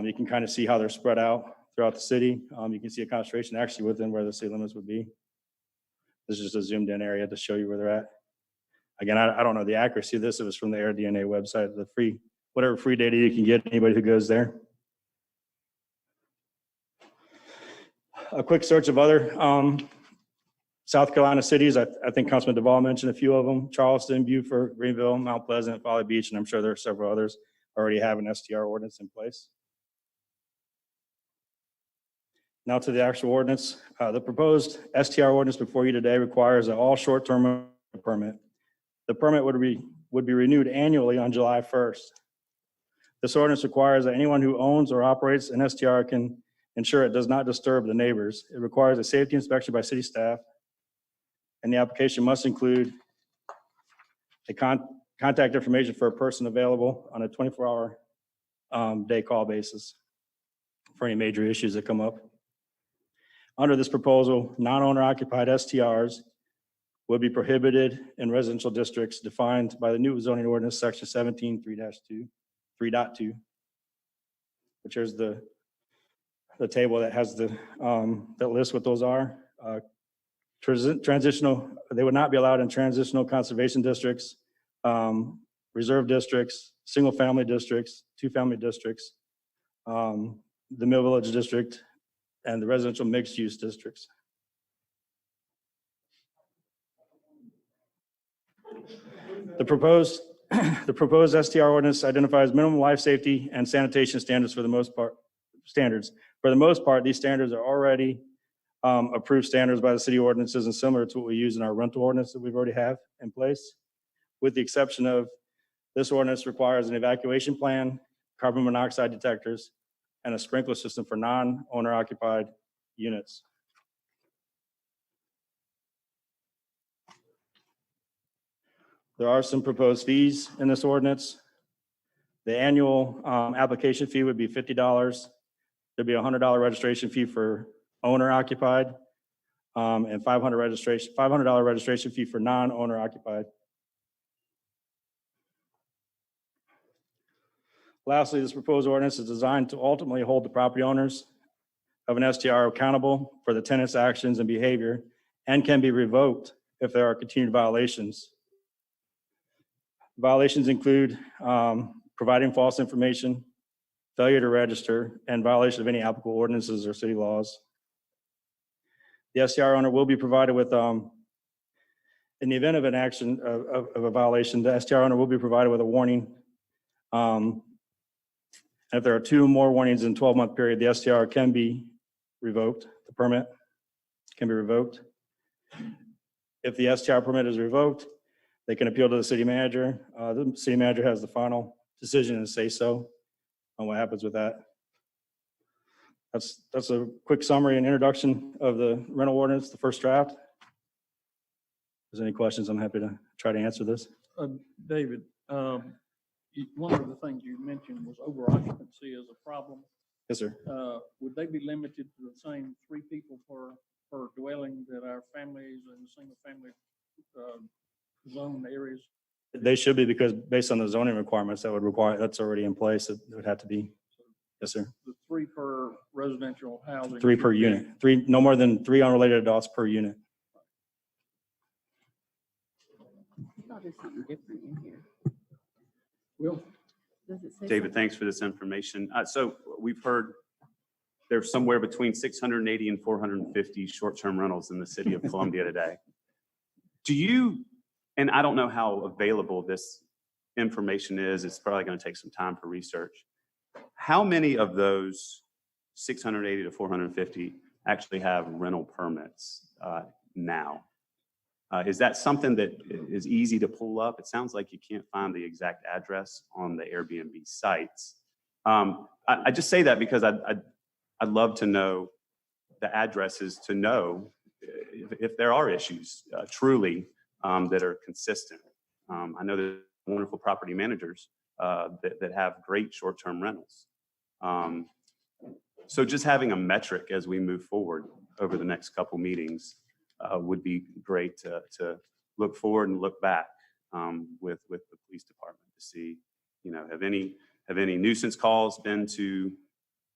Speaker 6: You can kind of see how they're spread out throughout the city. You can see a concentration actually within where the city limits would be. This is just a zoomed in area to show you where they're at. Again, I don't know the accuracy of this. It was from the AirDNA website, the free, whatever free data you can get, anybody who goes there. A quick search of other South Carolina cities. I think Councilman Duvall mentioned a few of them: Charleston, Beaufort, Greenville, Mount Pleasant, Folly Beach, and I'm sure there are several others already have an STR ordinance in place. Now to the actual ordinance. The proposed STR ordinance before you today requires that all short-term permit. The permit would be renewed annually on July 1st. This ordinance requires that anyone who owns or operates an STR can ensure it does not disturb the neighbors. It requires a safety inspection by city staff, and the application must include a contact information for a person available on a 24-hour day call basis for any major issues that come up. Under this proposal, non-owner occupied STRs would be prohibited in residential districts defined by the new zoning ordinance section 17.3.2, which is the table that has the that lists what those are. Transitional, they would not be allowed in transitional conservation districts, reserve districts, single family districts, 2-family districts, the Mill Village district, and the residential mixed use districts. The proposed STR ordinance identifies minimum life safety and sanitation standards for the most part. For the most part, these standards are already approved standards by the city ordinances and similar to what we use in our rental ordinance that we've already have in place, with the exception of this ordinance requires an evacuation plan, carbon monoxide detectors, and a sprinkler system for non-owner occupied units. There are some proposed fees in this ordinance. The annual application fee would be $50. There'd be a $100 registration fee for owner occupied, and $500 registration fee for non-owner occupied. Lastly, this proposed ordinance is designed to ultimately hold the property owners of an STR accountable for the tenant's actions and behavior, and can be revoked if there are continued violations. Violations include providing false information, failure to register, and violation of any applicable ordinances or city laws. The STR owner will be provided with, in the event of an action of a violation, the STR owner will be provided with a warning. And if there are 2 more warnings in a 12-month period, the STR can be revoked. The permit can be revoked. If the STR permit is revoked, they can appeal to the city manager. The city manager has the final decision and say so on what happens with that. That's a quick summary and introduction of the rental ordinance, the first draft. If there's any questions, I'm happy to try to answer this.
Speaker 1: David, one of the things you mentioned was over occupancy as a problem.
Speaker 6: Yes, sir.
Speaker 1: Would they be limited to the same 3 people per dwelling that our families and single family zone areas?
Speaker 6: They should be, because based on the zoning requirements that would require, that's already in place. It would have to be. Yes, sir.
Speaker 1: The 3 per residential housing?
Speaker 6: 3 per unit. 3, no more than 3 unrelated adults per unit.
Speaker 4: I thought there's something different in here.
Speaker 1: Will?
Speaker 4: Does it say
Speaker 3: David,
Speaker 4: something?
Speaker 3: thanks for this information. So we've heard there's somewhere between 680 and 450 short-term rentals in the city of Columbia today. Do you and I don't know how available this information is. It's probably going to take some time for research. How many of those 680 to 450 actually have rental permits now? Is that something that is easy to pull up? It sounds like you can't find the exact address on the Airbnb sites. I just say that because I'd love to know the addresses to know if there are issues truly that are consistent. I know there's wonderful property managers that have great short-term rentals. So just having a metric as we move forward over the next couple meetings would be great to look forward and look back with the police department to see, have any nuisance calls been to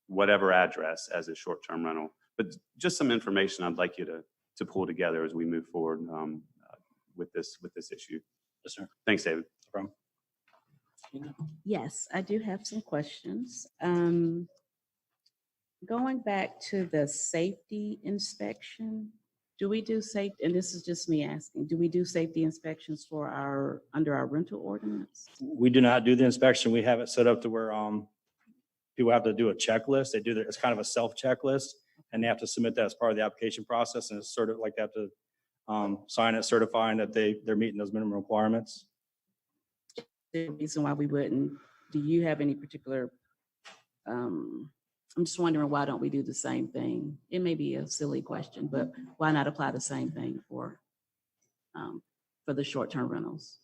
Speaker 3: whatever address as a short-term rental. But just some information I'd like you to pull together as we move forward with this issue.
Speaker 6: Yes, sir.
Speaker 3: Thanks, David.
Speaker 6: No problem.
Speaker 4: Yes, I do have some questions. Going back to the safety inspection, do we do safety, and this is just me asking, do we do safety inspections for under our rental ordinance?
Speaker 6: We do not do the inspection. We have it set up to where people have to do a checklist. It's kind of a self checklist, and they have to submit that as part of the application process. And it's sort of like they have to sign it certifying that they're meeting those minimum requirements.
Speaker 4: The reason why we wouldn't, do you have any particular, I'm just wondering, why don't we do the same thing? It may be a silly question, but why not apply the same thing for the short-term rentals?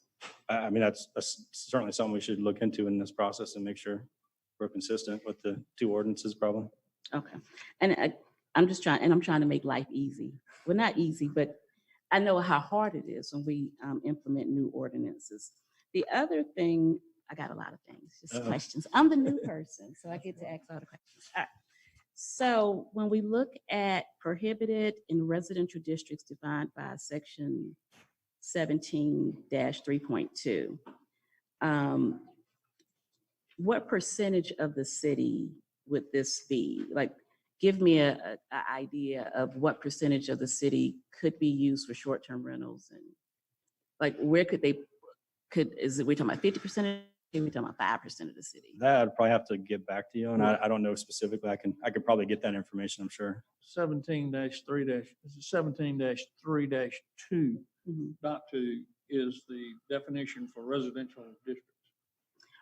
Speaker 6: I mean, that's certainly something we should look into in this process and make sure we're consistent with the two ordinances probably.
Speaker 4: Okay. And I'm trying to make life easy. Well, not easy, but I know how hard it is when we implement new ordinances. The other thing, I got a lot of things, just questions. I'm the new person, so I get to ask all the questions. All right. So when we look at prohibited in residential districts defined by section 17-3.2, what percentage of the city would this be? Like, give me an idea of what percentage of the city could be used for short-term rentals, and like where could they? We talking about 50%? Are we talking about 5% of the city?
Speaker 6: That I'd probably have to get back to you on. I don't know specifically. I could probably get that information, I'm sure.
Speaker 1: 17-3-2 dot 2 is the definition for residential districts.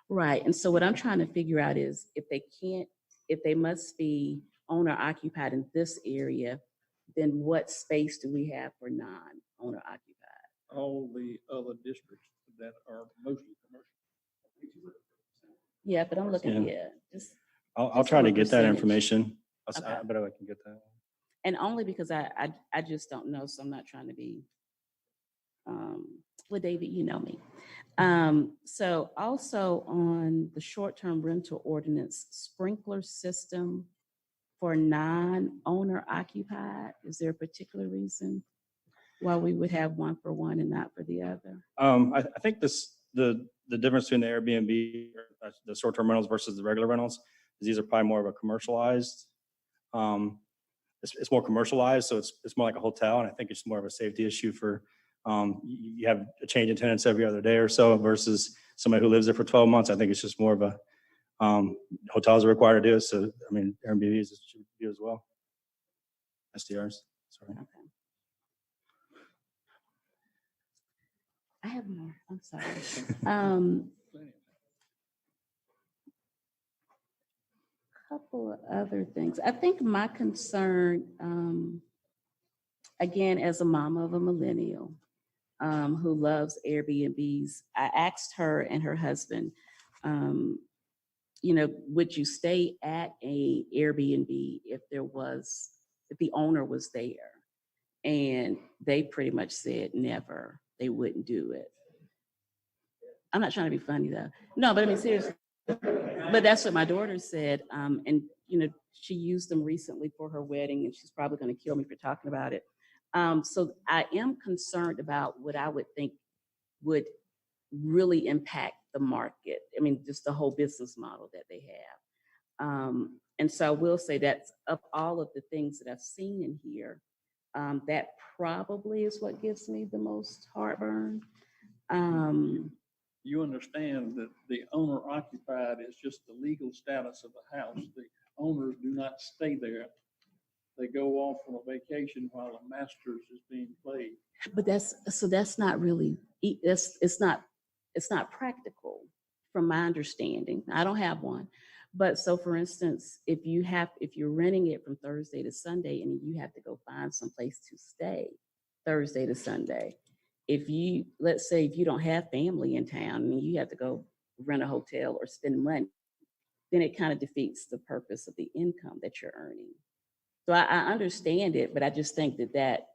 Speaker 4: Right. And so what I'm trying to figure out is if they must be owner occupied in this area, then what space do we have for non-owner occupied?
Speaker 1: All the other districts that are mostly commercial.
Speaker 4: Yeah, but I'm looking here.
Speaker 6: I'll
Speaker 4: Just
Speaker 6: try
Speaker 4: from
Speaker 6: to
Speaker 4: a
Speaker 6: get that
Speaker 4: percentage.
Speaker 6: information.
Speaker 4: Okay.
Speaker 6: I bet I can get that.
Speaker 4: And only because I just don't know, so I'm not trying to be, well, David, you know me. So also on the short-term rental ordinance, sprinkler system for non-owner occupied, is there a particular reason why we would have one for one and not for the other?
Speaker 6: I think the difference between the Airbnb, the short-term rentals versus the regular rentals, is these are probably more of a commercialized. It's more commercialized, so it's more like a hotel, and I think it's more of a safety issue for you have a change in tenants every other day or so versus somebody who lives there for 12 months. I think it's just more of a hotels are required to do it. So I mean, Airbnbs should do as well. STRs. Sorry.
Speaker 4: Okay. I have more. I'm sorry. Couple of other things. I think my concern, again, as a mama of a millennial who loves Airbnbs, I asked her and her husband, would you stay at a Airbnb if the owner was there? And they pretty much said never. They wouldn't do it. I'm not trying to be funny though. No, but I mean, seriously. But that's what my daughter said. And, she used them recently for her wedding, and she's probably going to kill me for talking about it. So I am concerned about what I would think would really impact the market. I mean, just the whole business model that they have. And so I will say that of all of the things that I've seen in here, that probably is what gives me the most heartburn.
Speaker 1: You understand that the owner occupied is just the legal status of the house. The owners do not stay there. They go off on a vacation while the masters is being played.
Speaker 4: But that's not really, it's not practical from my understanding. I don't have one. But so for instance, if you're renting it from Thursday to Sunday and you have to go find some place to stay Thursday to Sunday, let's say if you don't have family in town and you have to go rent a hotel or spend money, then it kind of defeats the purpose of the income that you're earning. So I understand it, but I just think that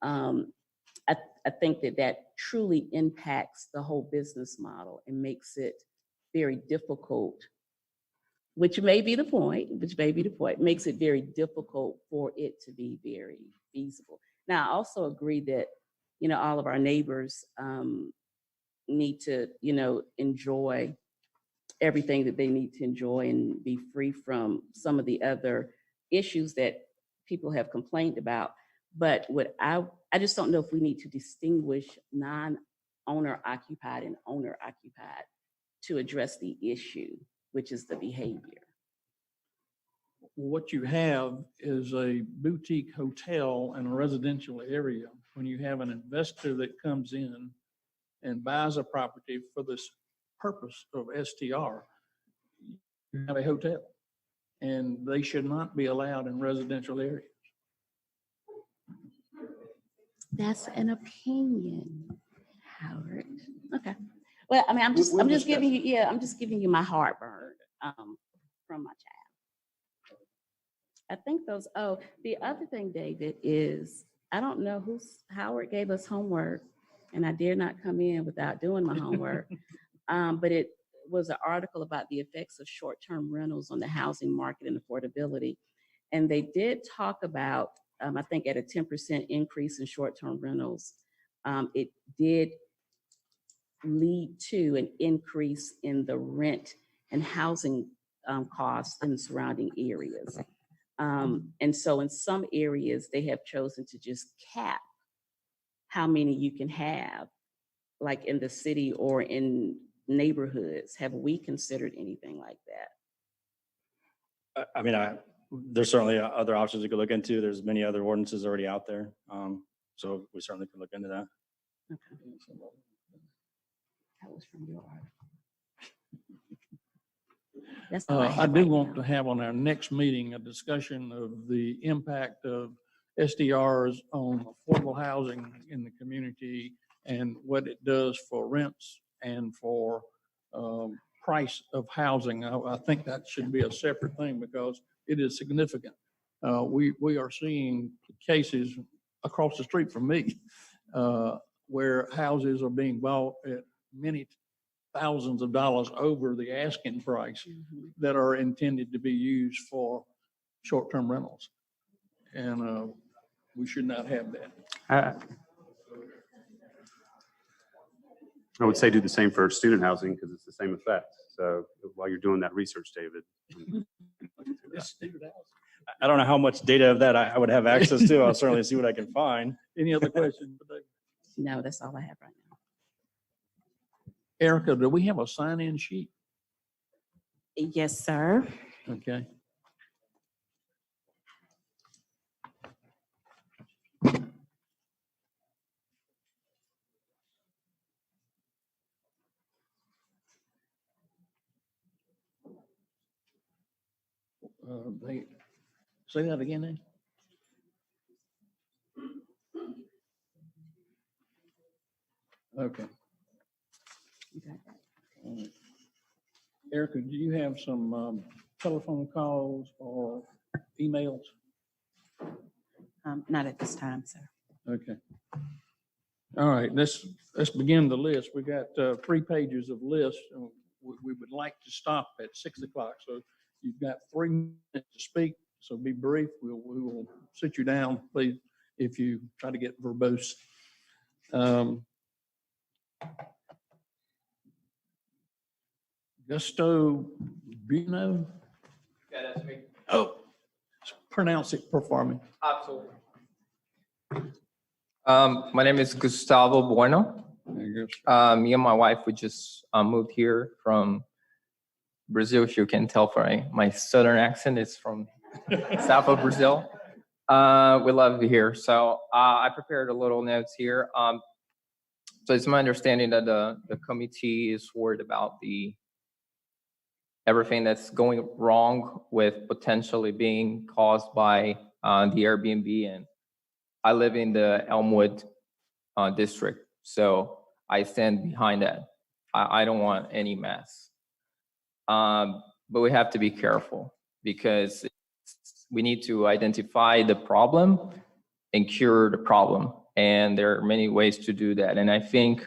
Speaker 4: I think that truly impacts the whole business model and makes it very difficult, which may be the point, makes it very difficult for it to be very feasible. Now, I also agree that, all of our neighbors need to, enjoy everything that they need to enjoy and be free from some of the other issues that people have complained about. But I just don't know if we need to distinguish non-owner occupied and owner occupied to address the issue, which is the behavior.
Speaker 1: What you have is a boutique hotel in a residential area. When you have an investor that comes in and buys a property for this purpose of STR, you have a hotel, and they should not be allowed in residential areas.
Speaker 4: That's an opinion, Howard. Okay. Well, I mean, I'm just giving you my heartburn from my child. I think the other thing, David, is I don't know Howard gave us homework, and I dare not come in without doing my homework. But it was an article about the effects of short-term rentals on the housing market and affordability. And they did talk about, I think at a 10% increase in short-term rentals, it did lead to an increase in the rent and housing costs in surrounding areas. And so in some areas, they have chosen to just cap how many you can have, like in the city or in neighborhoods. Have we considered anything like that?
Speaker 6: I mean, there's certainly other options we could look into. There's many other ordinances already out there. So we certainly could look into that.
Speaker 4: Okay. That was from your article. That's all
Speaker 1: I
Speaker 4: have
Speaker 1: do
Speaker 4: right
Speaker 1: want
Speaker 4: now.
Speaker 1: to have on our next meeting a discussion of the impact of SDRs on affordable housing in the community and what it does for rents and for price of housing. I think that should be a separate thing because it is significant. We are seeing cases across the street from me where houses are being bought at many thousands of dollars over the asking price that are intended to be used for short-term rentals. And we should not have that.
Speaker 3: I would say do the same for student housing because it's the same effect. So while you're doing that research, David.
Speaker 6: I don't know how much data of that I would have access to. I'll certainly see what I can find.
Speaker 1: Any other questions?
Speaker 4: No, that's all I have right now.
Speaker 1: Erica, do we have a sign-in sheet?
Speaker 7: Yes, sir.
Speaker 1: Okay. Say that again, then. Okay.
Speaker 4: Okay.
Speaker 1: Erica, do you have some telephone calls or emails?
Speaker 7: Not at this time, sir.
Speaker 1: Okay. All right, let's begin the list. We got 3 pages of lists. We would like to stop at 6 o'clock. So you've got 3 minutes to speak. So be brief. We will sit you down, please, if you try to get verbose. Gusto Buno?
Speaker 8: Yeah, that's me.
Speaker 1: Oh, pronounce it for me.
Speaker 8: Absolutely. My name is Gustavo Bueno.
Speaker 1: I guess.
Speaker 8: Me and my wife, we just moved here from Brazil. If you can tell from my southern accent, it's from south of Brazil. We love it here. So I prepared a little notes here. So it's my understanding that the committee is worried about everything that's going wrong with potentially being caused by the Airbnb. And I live in the Elmwood district, so I stand behind that. I don't want any mess. But we have to be careful because we need to identify the problem and cure the problem. And there are many ways to do that. And I think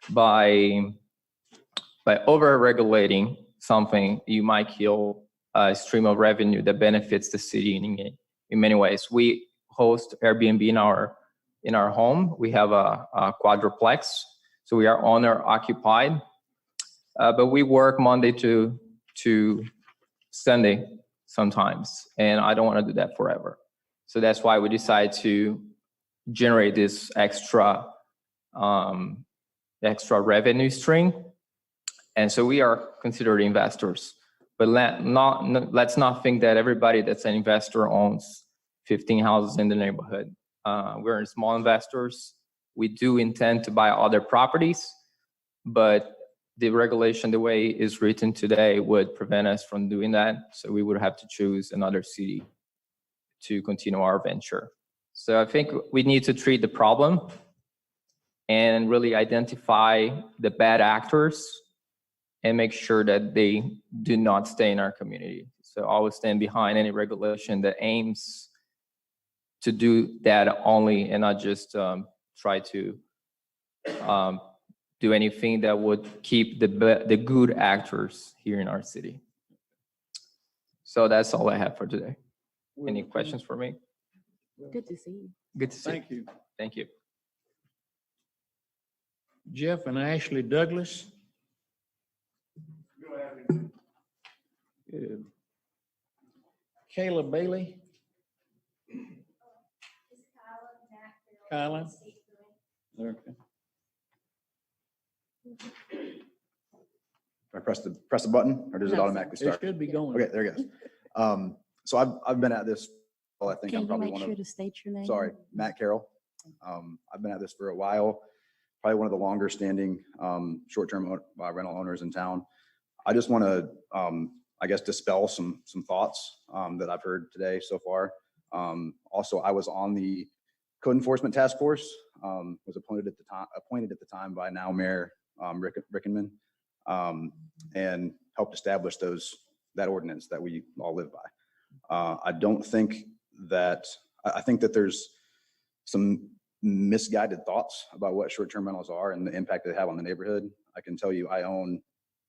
Speaker 8: by over-regulating something, you might kill a stream of revenue that benefits the city in many ways. We host Airbnb in our home. We have a quadruplex, so we are owner occupied. But we work Monday to Sunday sometimes, and I don't want to do that forever. So that's why we decided to generate this extra revenue stream. And so we are considered investors, but let's not think that everybody that's an investor owns 15 houses in the neighborhood. We're small investors. We do intend to buy other properties, but the regulation, the way it's written today, would prevent us from doing that. So we would have to choose another city to continue our venture. So I think we need to treat the problem and really identify the bad actors and make sure that they do not stay in our community. So I will stand behind any regulation that aims to do that only and not just try to do anything that would keep the good actors here in our city. So that's all I have for today. Any questions for me?
Speaker 4: Good to see you.
Speaker 8: Good to see you.
Speaker 1: Thank you.
Speaker 8: Thank you.
Speaker 1: Jeff and Ashley Douglas. Good. Kayla Bailey. Kyla. Okay.
Speaker 9: I press the button, or does it
Speaker 4: No,
Speaker 9: automatically
Speaker 1: It
Speaker 9: start?
Speaker 1: should be going.
Speaker 9: Okay, there it goes. So I've been at this, well, I think
Speaker 7: Can
Speaker 9: I'm
Speaker 7: you
Speaker 9: probably
Speaker 7: make
Speaker 9: one
Speaker 7: sure
Speaker 9: of,
Speaker 7: to state your name?
Speaker 9: sorry, Matt Carroll. I've been at this for a while, probably one of the longer standing short-term rental owners in town. I just want to, I guess, dispel some thoughts that I've heard today so far. Also, I was on the code enforcement task force, was appointed at the time by now Mayor Rickenman, and helped establish that ordinance that we all live by. I think that there's some misguided thoughts about what short-term rentals are and the impact they have on the neighborhood. I can tell you I own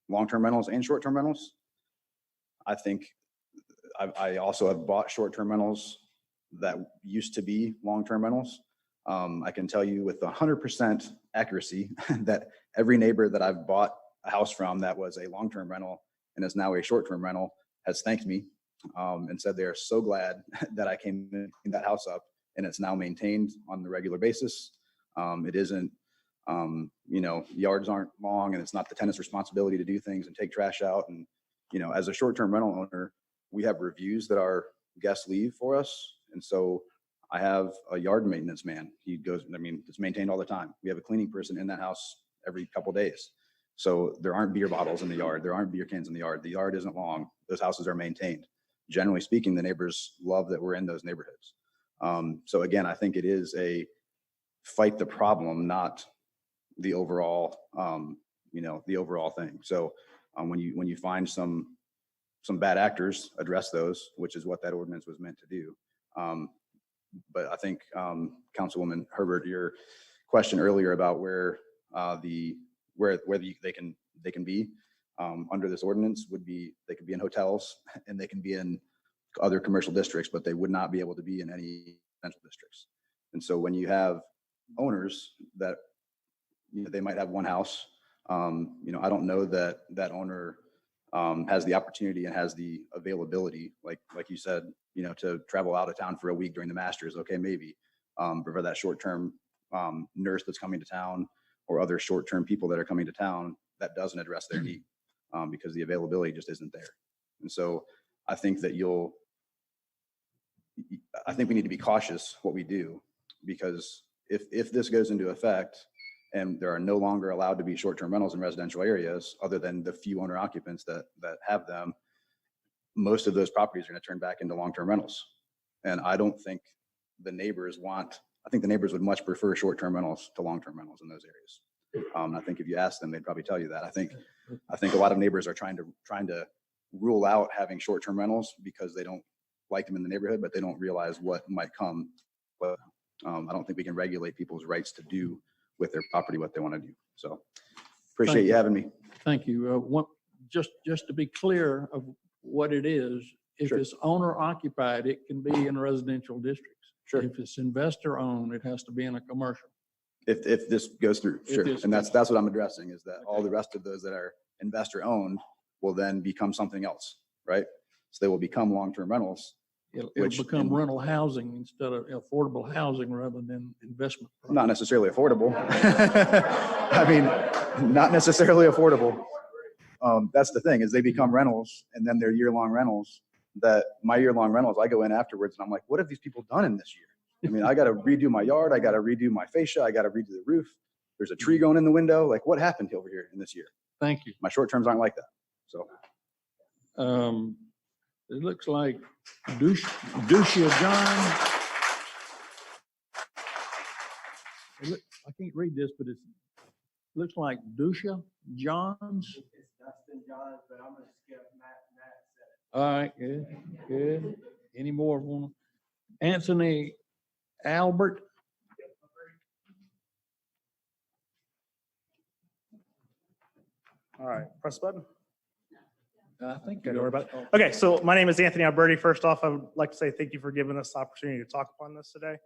Speaker 9: long-term rentals and short-term rentals. I think I also have bought short-term rentals that used to be long-term rentals. I can tell you with 100% accuracy that every neighbor that I've bought a house from that was a long-term rental and is now a short-term rental has thanked me and said they are so glad that I came in that house up and it's now maintained on the regular basis. It isn't, yards aren't long and it's not the tenant's responsibility to do things and take trash out. And, as a short-term rental owner, we have reviews that our guests leave for us. And so I have a yard maintenance man. He goes, it's maintained all the time. We have a cleaning person in that house every couple of days. So there aren't beer bottles in the yard. There aren't beer cans in the yard. The yard isn't long. Those houses are maintained. Generally speaking, the neighbors love that we're in those neighborhoods. So again, I think it is a fight the problem, not the overall, the overall thing. So when you find some bad actors, address those, which is what that ordinance was meant to do. But I think Councilwoman Herbert, your question earlier about where they can be under this ordinance would be, they could be in hotels and they can be in other commercial districts, but they would not be able to be in any residential districts. And so when you have owners that they might have one house, I don't know that that owner has the opportunity and has the availability, like you said, to travel out of town for a week during the Masters. Okay, maybe, but for that short-term nurse that's coming to town, or other short-term people that are coming to town, that doesn't address their need because the availability just isn't there. And so I think that I think we need to be cautious what we do, because if this goes into effect and there are no longer allowed to be short-term rentals in residential areas, other than the few owner occupants that have them, most of those properties are going to turn back into long-term rentals. And I don't think the neighbors I think the neighbors would much prefer short-term rentals to long-term rentals in those areas. I think if you ask them, they'd probably tell you that. I think a lot of neighbors are trying to rule out having short-term rentals because they don't like them in the neighborhood, but they don't realize what might come. But I don't think we can regulate people's rights to do with their property what they want to do. So appreciate you having me.
Speaker 1: Thank you. Just to be clear of what it is, if
Speaker 9: Sure.
Speaker 1: it's owner occupied, it can be in residential districts.
Speaker 9: Sure.
Speaker 1: If it's investor owned, it has to be in a commercial.
Speaker 9: If this goes through,
Speaker 1: If
Speaker 9: sure.
Speaker 1: this
Speaker 9: And
Speaker 1: goes-
Speaker 9: that's what I'm addressing, is that all the rest of those that are investor owned will then become something else, right? So they will become long-term rentals.
Speaker 1: It'll
Speaker 9: Which
Speaker 1: become
Speaker 9: in-
Speaker 1: rental housing instead of affordable housing rather than investment.
Speaker 9: Not necessarily affordable. I mean, not necessarily affordable. That's the thing, is they become rentals and then they're year-long rentals. That my year-long rentals, I go in afterwards and I'm like, what have these people done in this year? I mean, I got to redo my yard. I got to redo my fascia. I got to redo the roof. There's a tree going in the window. Like, what happened over here in this year?
Speaker 1: Thank you.
Speaker 9: My short terms aren't like that. So
Speaker 1: It looks like Ducia John. I can't read this, but it looks like Ducia Johns.
Speaker 6: It's Dustin Johns, but I'm gonna skip Matt.
Speaker 1: All right, good. Any more? Anthony Albert.
Speaker 10: All right, press the button.
Speaker 1: I think.
Speaker 10: Okay, don't worry about it. Okay, so my name is Anthony Alberti. First off, I would like to say thank you for giving us the opportunity to talk upon this today.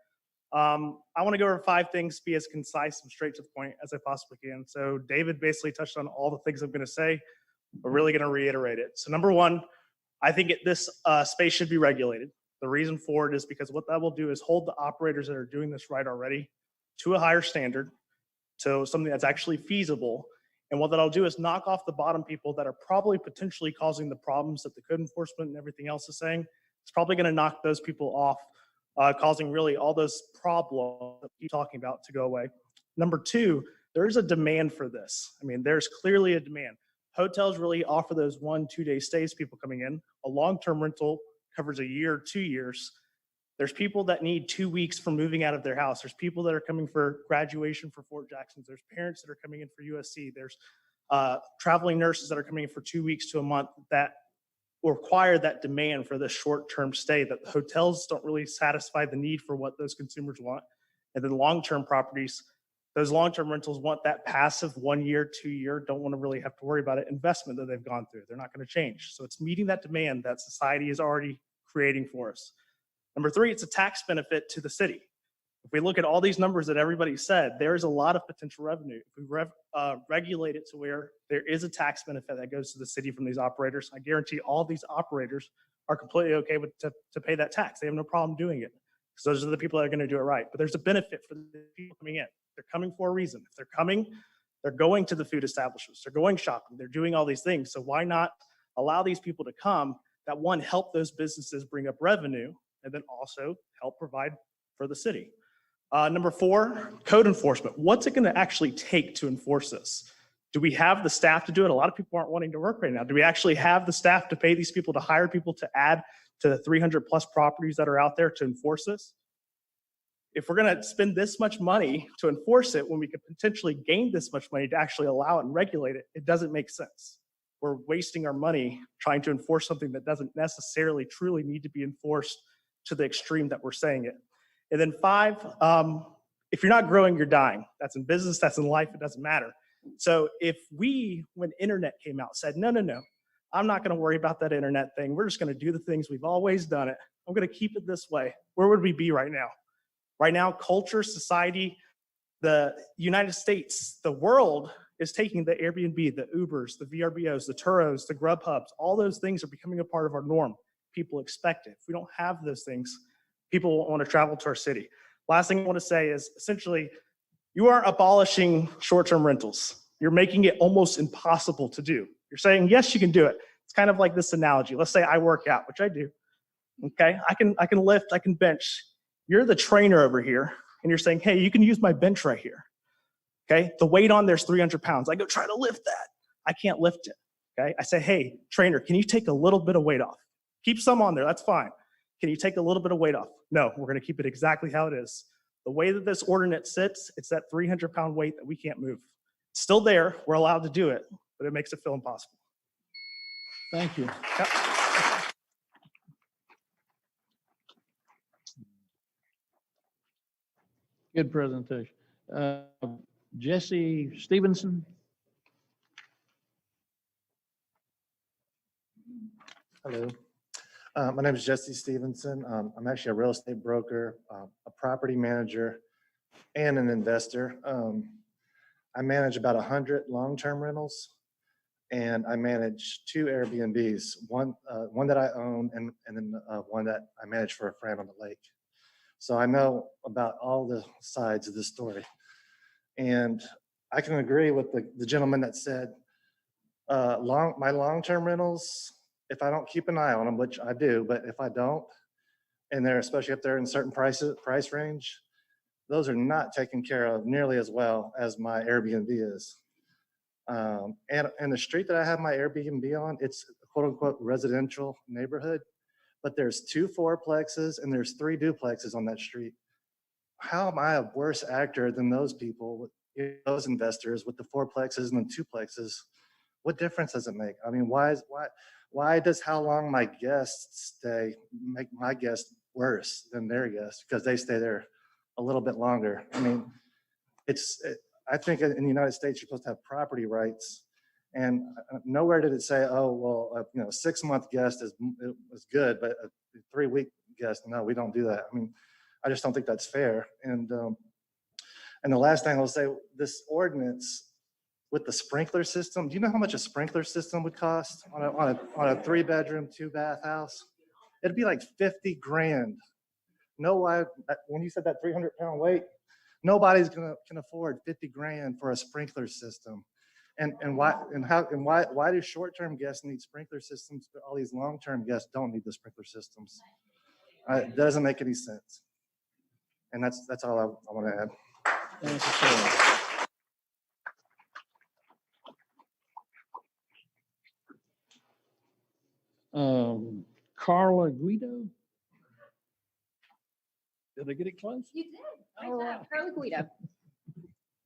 Speaker 10: I want to go over 5 things, be as concise and straight to the point as I possibly can. So David basically touched on all the things I'm going to say. We're really going to reiterate it. So number 1, I think this space should be regulated. The reason for it is because what that will do is hold the operators that are doing this right already to a higher standard, to something that's actually feasible. And what that'll do is knock off the bottom people that are probably potentially causing the problems that the code enforcement and everything else is saying. It's probably going to knock those people off, causing really all those problems that we keep talking about to go away. Number 2, there is a demand for this. I mean, there's clearly a demand. Hotels really offer those 1-2 day stays, people coming in. A long-term rental covers a year, 2 years. There's people that need 2 weeks from moving out of their house. There's people that are coming for graduation for Fort Jackson. There's parents that are coming in for USC. There's traveling nurses that are coming in for 2 weeks to a month that require that demand for the short-term stay, that the hotels don't really satisfy the need for what those consumers want. And then long-term properties, those long-term rentals want that passive 1 year, 2 year, don't want to really have to worry about it, investment that they've gone through. They're not going to change. So it's meeting that demand that society is already creating for us. Number 3, it's a tax benefit to the city. If we look at all these numbers that everybody said, there is a lot of potential revenue. If we regulate it to where there is a tax benefit that goes to the city from these operators, I guarantee all these operators are completely okay with to pay that tax. They have no problem doing it because those are the people that are going to do it right. But there's a benefit for the people coming in. They're coming for a reason. If they're coming, they're going to the food establishments. They're going shopping. They're doing all these things. So why not allow these people to come that, one, help those businesses bring up revenue, and then also help provide for the city. Number 4, code enforcement. What's it going to actually take to enforce this? Do we have the staff to do it? A lot of people aren't wanting to work right now. Do we actually have the staff to pay these people, to hire people to add to the 300 plus properties that are out there to enforce this? If we're going to spend this much money to enforce it when we could potentially gain this much money to actually allow it and regulate it, it doesn't make sense. We're wasting our money trying to enforce something that doesn't necessarily truly need to be enforced to the extreme that we're saying it. And then 5, if you're not growing, you're dying. That's in business, that's in life, it doesn't matter. So if we, when internet came out, said, no, I'm not going to worry about that internet thing. We're just going to do the things we've always done it. I'm going to keep it this way. Where would we be right now? Right now, culture, society, the United States, the world is taking the Airbnb, the Ubers, the VRBOs, the Turos, the Grubhubs. All those things are becoming a part of our norm. People expect it. If we don't have those things, people won't want to travel to our city. Last thing I want to say is essentially You aren't abolishing short-term rentals. You're making it almost impossible to do. You're saying, yes, you can do it. It's kind of like this analogy. Let's say I work out, which I do. Okay, I can lift, I can bench. You're the trainer over here, and you're saying, hey, you can use my bench right here. Okay, the weight on there's 300 pounds. I go try to lift that. I can't lift it. Okay, I say, hey, trainer, can you take a little bit of weight off? Keep some on there, that's fine. Can you take a little bit of weight off? No, we're gonna keep it exactly how it is. The way that this ordinance sits, it's that 300-pound weight that we can't move. It's still there, we're allowed to do it, but it makes it feel impossible.
Speaker 1: Thank you.
Speaker 10: Yep.
Speaker 1: Good presentation. Jesse Stevenson.
Speaker 11: Hello. My name is Jesse Stevenson. I'm actually a real estate broker, a property manager, and an investor. I manage about 100 long-term rentals, and I manage 2 Airbnbs, one that I own and then one that I manage for a friend on the lake. So I know about all the sides of the story. And I can agree with the gentleman that said, my long-term rentals, if I don't keep an eye on them, which I do, but if I don't, and they're, especially if they're in certain price range, those are not taken care of nearly as well as my Airbnb is. And the street that I have my Airbnb on, it's a quote unquote residential neighborhood, but there's 2 fourplexes and there's 3 duplexes on that street. How am I a worse actor than those people, those investors with the fourplexes and the duplexes? What difference does it make? I mean, why does how long my guests stay make my guests worse than their guests because they stay there a little bit longer? I mean, I think in the United States, you're supposed to have property rights, and nowhere did it say, oh, well, 6-month guest is good, but a 3-week guest, no, we don't do that. I mean, I just don't think that's fair. And the last thing I'll say, this ordinance with the sprinkler system, do you know how much a sprinkler system would cost on a 3-bedroom, 2-bath house? It'd be like 50 grand. When you said that 300-pound weight, nobody's can afford 50 grand for a sprinkler system. And why do short-term guests need sprinkler systems, but all these long-term guests don't need the sprinkler systems? It doesn't make any sense. And that's all I want to add.
Speaker 1: Thank you, sir. Carla Guido. Did I get it close?
Speaker 12: You did.
Speaker 1: All right.
Speaker 12: Carla Guido.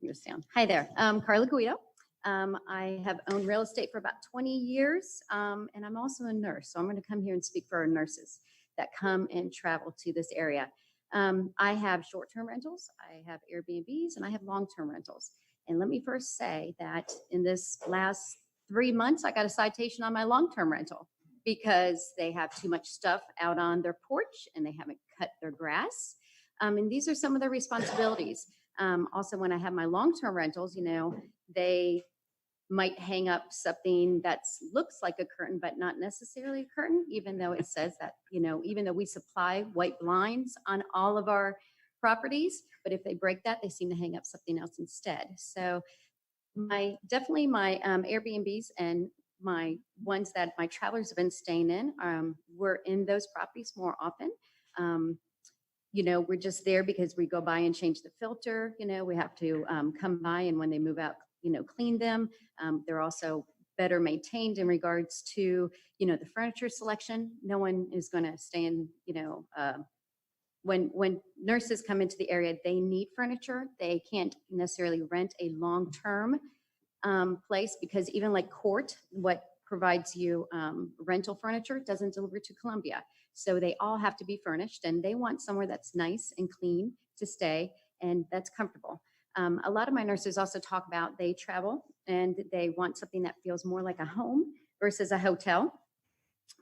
Speaker 12: Understand. Hi there. Carla Guido. I have owned real estate for about 20 years, and I'm also a nurse. So I'm going to come here and speak for our nurses that come and travel to this area. I have short-term rentals, I have Airbnbs, and I have long-term rentals. And let me first say that in this last 3 months, I got a citation on my long-term rental because they have too much stuff out on their porch and they haven't cut their grass. And these are some of their responsibilities. Also, when I have my long-term rentals, they might hang up something that looks like a curtain, but not necessarily a curtain, even though it says that, even though we supply white blinds on all of our properties, but if they break that, they seem to hang up something else instead. So definitely my Airbnbs and my ones that my travelers have been staying in, we're in those properties more often. We're just there because we go by and change the filter. We have to come by, and when they move out, clean them. They're also better maintained in regards to, the furniture selection. No one is going to stay in, when nurses come into the area, they need furniture. They can't necessarily rent a long-term place because even like Court, what provides you rental furniture, doesn't deliver to Columbia. So they all have to be furnished, and they want somewhere that's nice and clean to stay and that's comfortable. A lot of my nurses also talk about they travel and they want something that feels more like a home versus a hotel.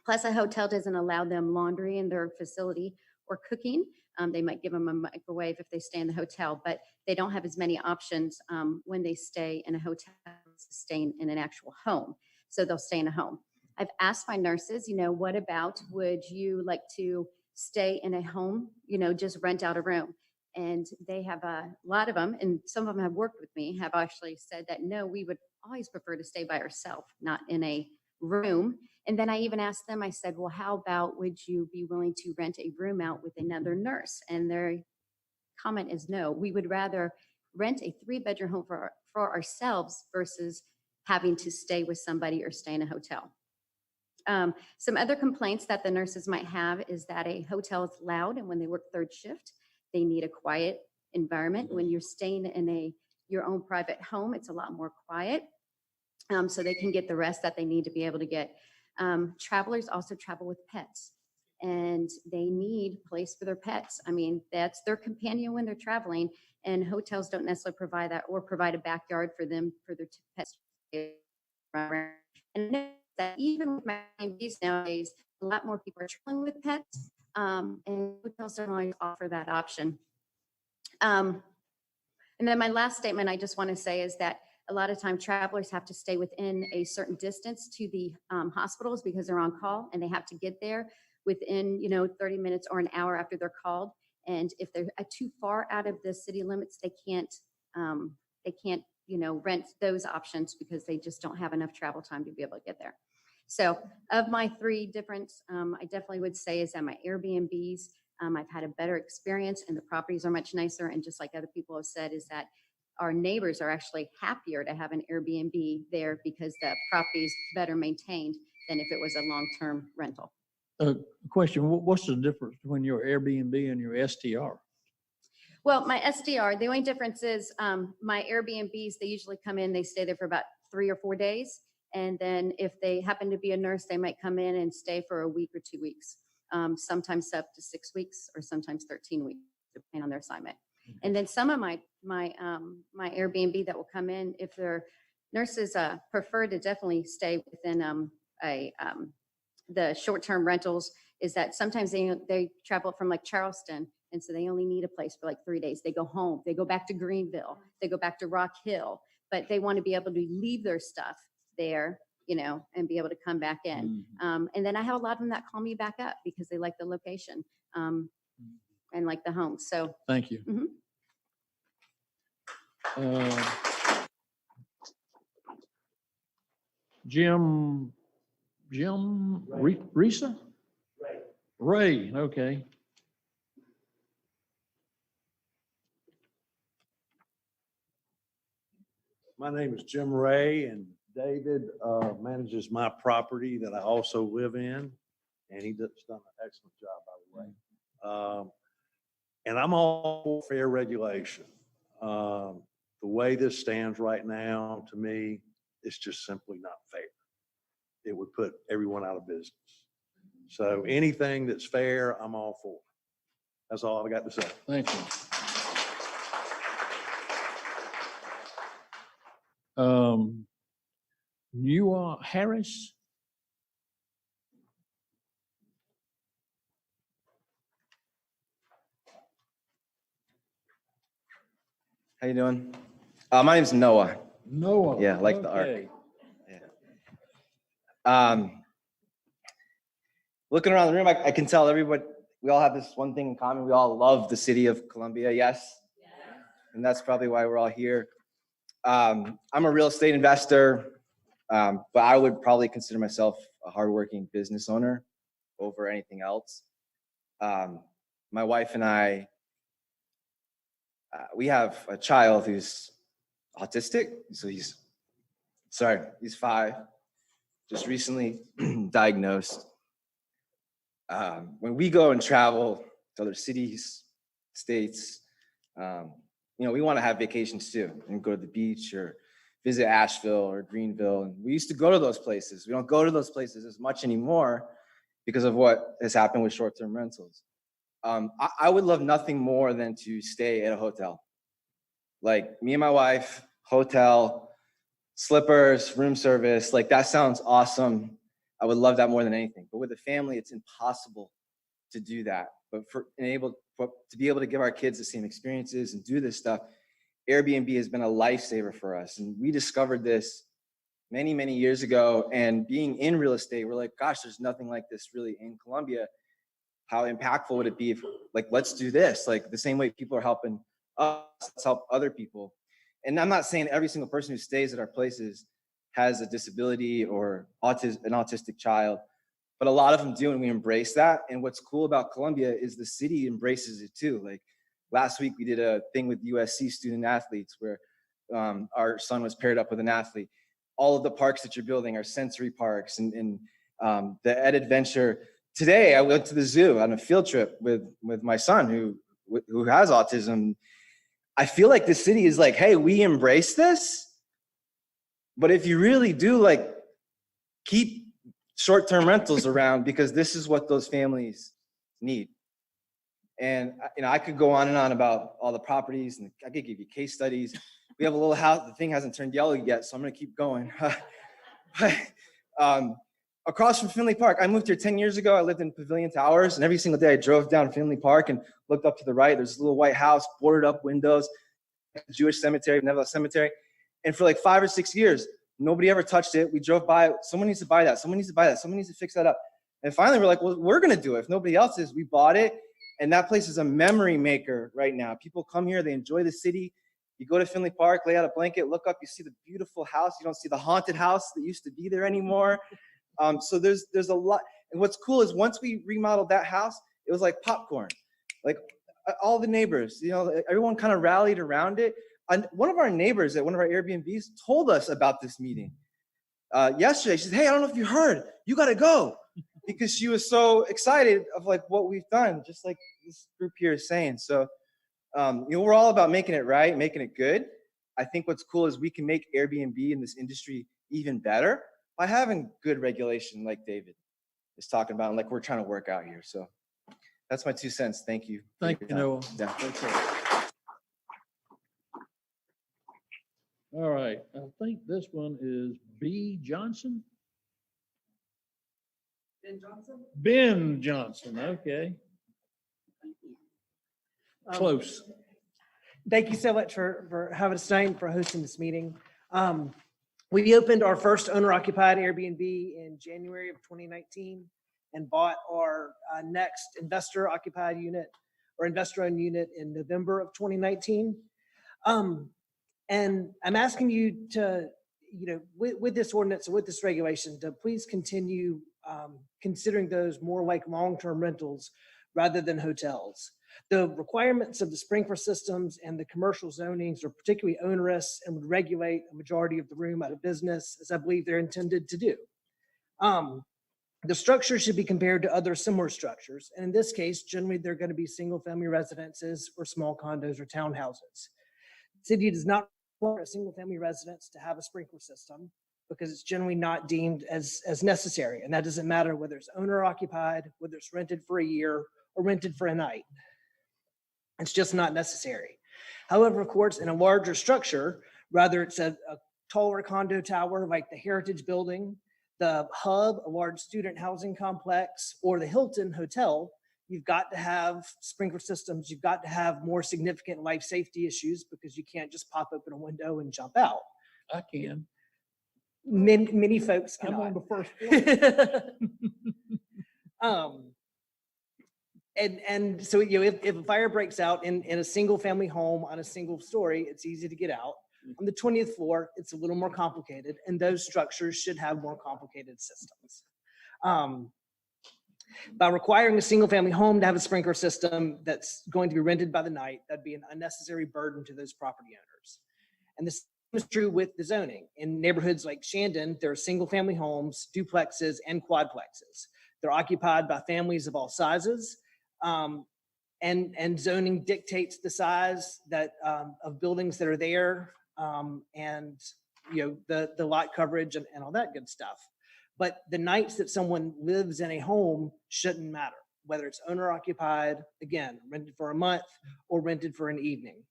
Speaker 12: Plus, a hotel doesn't allow them laundry in their facility or cooking. They might give them a microwave if they stay in the hotel, but they don't have as many options when they stay in a hotel as staying in an actual home. So they'll stay in a home. I've asked my nurses, what about, would you like to stay in a home, just rent out a room? And they have a lot of them, and some of them have worked with me, have actually said that, no, we would always prefer to stay by ourselves, not in a room. And then I even asked them, I said, well, how about would you be willing to rent a room out with another nurse? And their comment is no, we would rather rent a 3-bedroom home for ourselves versus having to stay with somebody or stay in a hotel. Some other complaints that the nurses might have is that a hotel is loud, and when they work 3rd shift, they need a quiet environment. When you're staying in your own private home, it's a lot more quiet, so they can get the rest that they need to be able to get. Travelers also travel with pets, and they need a place for their pets. I mean, that's their companion when they're traveling, and hotels don't necessarily provide that or provide a backyard for them, for their pets. And I know that even with my Airbnbs nowadays, a lot more people are traveling with pets, and hotels don't always offer that option. And then my last statement I just want to say is that a lot of time travelers have to stay within a certain distance to the hospitals because they're on call, and they have to get there within 30 minutes or an hour after they're called. And if they're too far out of the city limits, they can't rent those options because they just don't have enough travel time to be able to get there. So of my 3 different, I definitely would say is that my Airbnbs, I've had a better experience, and the properties are much nicer. And just like other people have said, is that our neighbors are actually happier to have an Airbnb there because the property is better maintained than if it was a long-term rental.
Speaker 1: Question, what's the difference between your Airbnb and your STR?
Speaker 12: Well, my SDR, the only difference is my Airbnbs, they usually come in, they stay there for about 3 or 4 days. And then if they happen to be a nurse, they might come in and stay for a week or 2 weeks, sometimes up to 6 weeks or sometimes 13 weeks, depending on their assignment. And then some of my Airbnb that will come in, if their nurses prefer to definitely stay within the short-term rentals, is that sometimes they travel from like Charleston, and so they only need a place for like 3 days. They go home, they go back to Greenville, they go back to Rock Hill, but they want to be able to leave their stuff there, and be able to come back in. And then I have a lot of them that call me back up because they like the location and like the home. So
Speaker 1: Thank you. Jim Risa? Ray, okay.
Speaker 13: My name is Jim Ray, and David manages my property that I also live in, and he's done an excellent job, by the way. And I'm all for fair regulation. The way this stands right now, to me, it's just simply not fair. It would put everyone out of business. So anything that's fair, I'm all for. That's all I've got to say.
Speaker 1: Thank you. You are Harris?
Speaker 14: How you doing? My name's Noah.
Speaker 1: Noah.
Speaker 14: Yeah, like the ark.
Speaker 1: okay.
Speaker 14: Yeah. Looking around the room, I can tell everybody, we all have this one thing in common. We all love the city of Columbia, yes? And that's probably why we're all here. I'm a real estate investor, but I would probably consider myself a hardworking business owner over anything else. My wife and I, we have a child who's autistic. So he's 5, just recently diagnosed. When we go and travel to other cities, states, we want to have vacations too and go to the beach or visit Asheville or Greenville. And we used to go to those places. We don't go to those places as much anymore because of what has happened with short-term rentals. I would love nothing more than to stay at a hotel. Like me and my wife, hotel, slippers, room service, like that sounds awesome. I would love that more than anything. But with a family, it's impossible to do that. But to be able to give our kids the same experiences and do this stuff, Airbnb has been a lifesaver for us. And we discovered this many, many years ago. And being in real estate, we're like, gosh, there's nothing like this really in Columbia. how impactful would it be if, like, let's do this, like the same way people are helping us, let's help other people. And I'm not saying every single person who stays at our places has a disability or an autistic child, but a lot of them do, and we embrace that. And what's cool about Columbia is the city embraces it too. Like last week, we did a thing with USC student athletes where our son was paired up with an athlete. All of the parks that you're building are sensory parks, and the Ed Adventure. Today, I went to the zoo on a field trip with my son who has autism. I feel like the city is like, hey, we embrace this, but if you really do, like, keep short-term rentals around, because this is what those families need. And I could go on and on about all the properties, and I could give you case studies. We have a little house, the thing hasn't turned yellow yet, so I'm gonna keep going. Across from Finley Park, I moved here 10 years ago. I lived in Pavilion Towers, and every single day I drove down Finley Park and looked up to the right. There's a little white house, boarded up windows, Jewish cemetery, Neville Cemetery. And for like 5 or 6 years, nobody ever touched it. We drove by it. Someone needs to buy that. Someone needs to buy that. Someone needs to fix that up. And finally, we're like, well, we're going to do it. If nobody else is, we bought it. And that place is a memory maker right now. People come here, they enjoy the city. You go to Finley Park, lay out a blanket, look up, you see the beautiful house. You don't see the haunted house that used to be there anymore. So there's a lot. And what's cool is once we remodeled that house, it was like popcorn. Like all the neighbors, everyone kind of rallied around it. And one of our neighbors at one of our Airbnbs told us about this meeting yesterday. She said, hey, I don't know if you heard, you got to go. Because she was so excited of like what we've done, just like this group here is saying. So, we're all about making it right, making it good. I think what's cool is we can make Airbnb in this industry even better by having good regulation like David is talking about and like we're trying to work out here. So that's my 2 cents. Thank you.
Speaker 1: Thank you, Noah.
Speaker 14: Yeah.
Speaker 1: All right, I think this one is B. Johnson. Ben Johnson, okay. Close.
Speaker 15: Thank you so much for having us tonight and for hosting this meeting. We opened our first owner-occupied Airbnb in January of 2019 and bought our next investor-occupied unit or investor-owned unit in November of 2019. And I'm asking you to, with this ordinance and with this regulation, to please continue considering those more like long-term rentals rather than hotels. The requirements of the sprinkler systems and the commercial zonings are particularly onerous and would regulate a majority of the room out of business, as I believe they're intended to do. The structure should be compared to other similar structures. And in this case, generally, they're going to be single-family residences or small condos or townhouses. The city does not require a single-family residence to have a sprinkler system because it's generally not deemed as necessary. And that doesn't matter whether it's owner-occupied, whether it's rented for a year, or rented for a night. It's just not necessary. However, of course, in a larger structure, whether it's a taller condo tower like the Heritage Building, the Hub, a large student housing complex, or the Hilton Hotel, you've got to have sprinkler systems. You've got to have more significant life safety issues because you can't just pop open a window and jump out.
Speaker 1: I can.
Speaker 15: Many folks
Speaker 1: I'm
Speaker 15: cannot.
Speaker 1: on the first floor.
Speaker 15: And so, if a fire breaks out in a single family home on a single story, it's easy to get out. On the 20th floor, it's a little more complicated, and those structures should have more complicated systems. By requiring a single family home to have a sprinkler system that's going to be rented by the night, that'd be an unnecessary burden to those property owners. And the same is true with the zoning. In neighborhoods like Shandon, there are single family homes, duplexes, and quadplexes. They're occupied by families of all sizes. And zoning dictates the size of buildings that are there, and the lot coverage and all that good stuff. But the nights that someone lives in a home shouldn't matter, whether it's owner occupied, again, rented for a month or rented for an evening.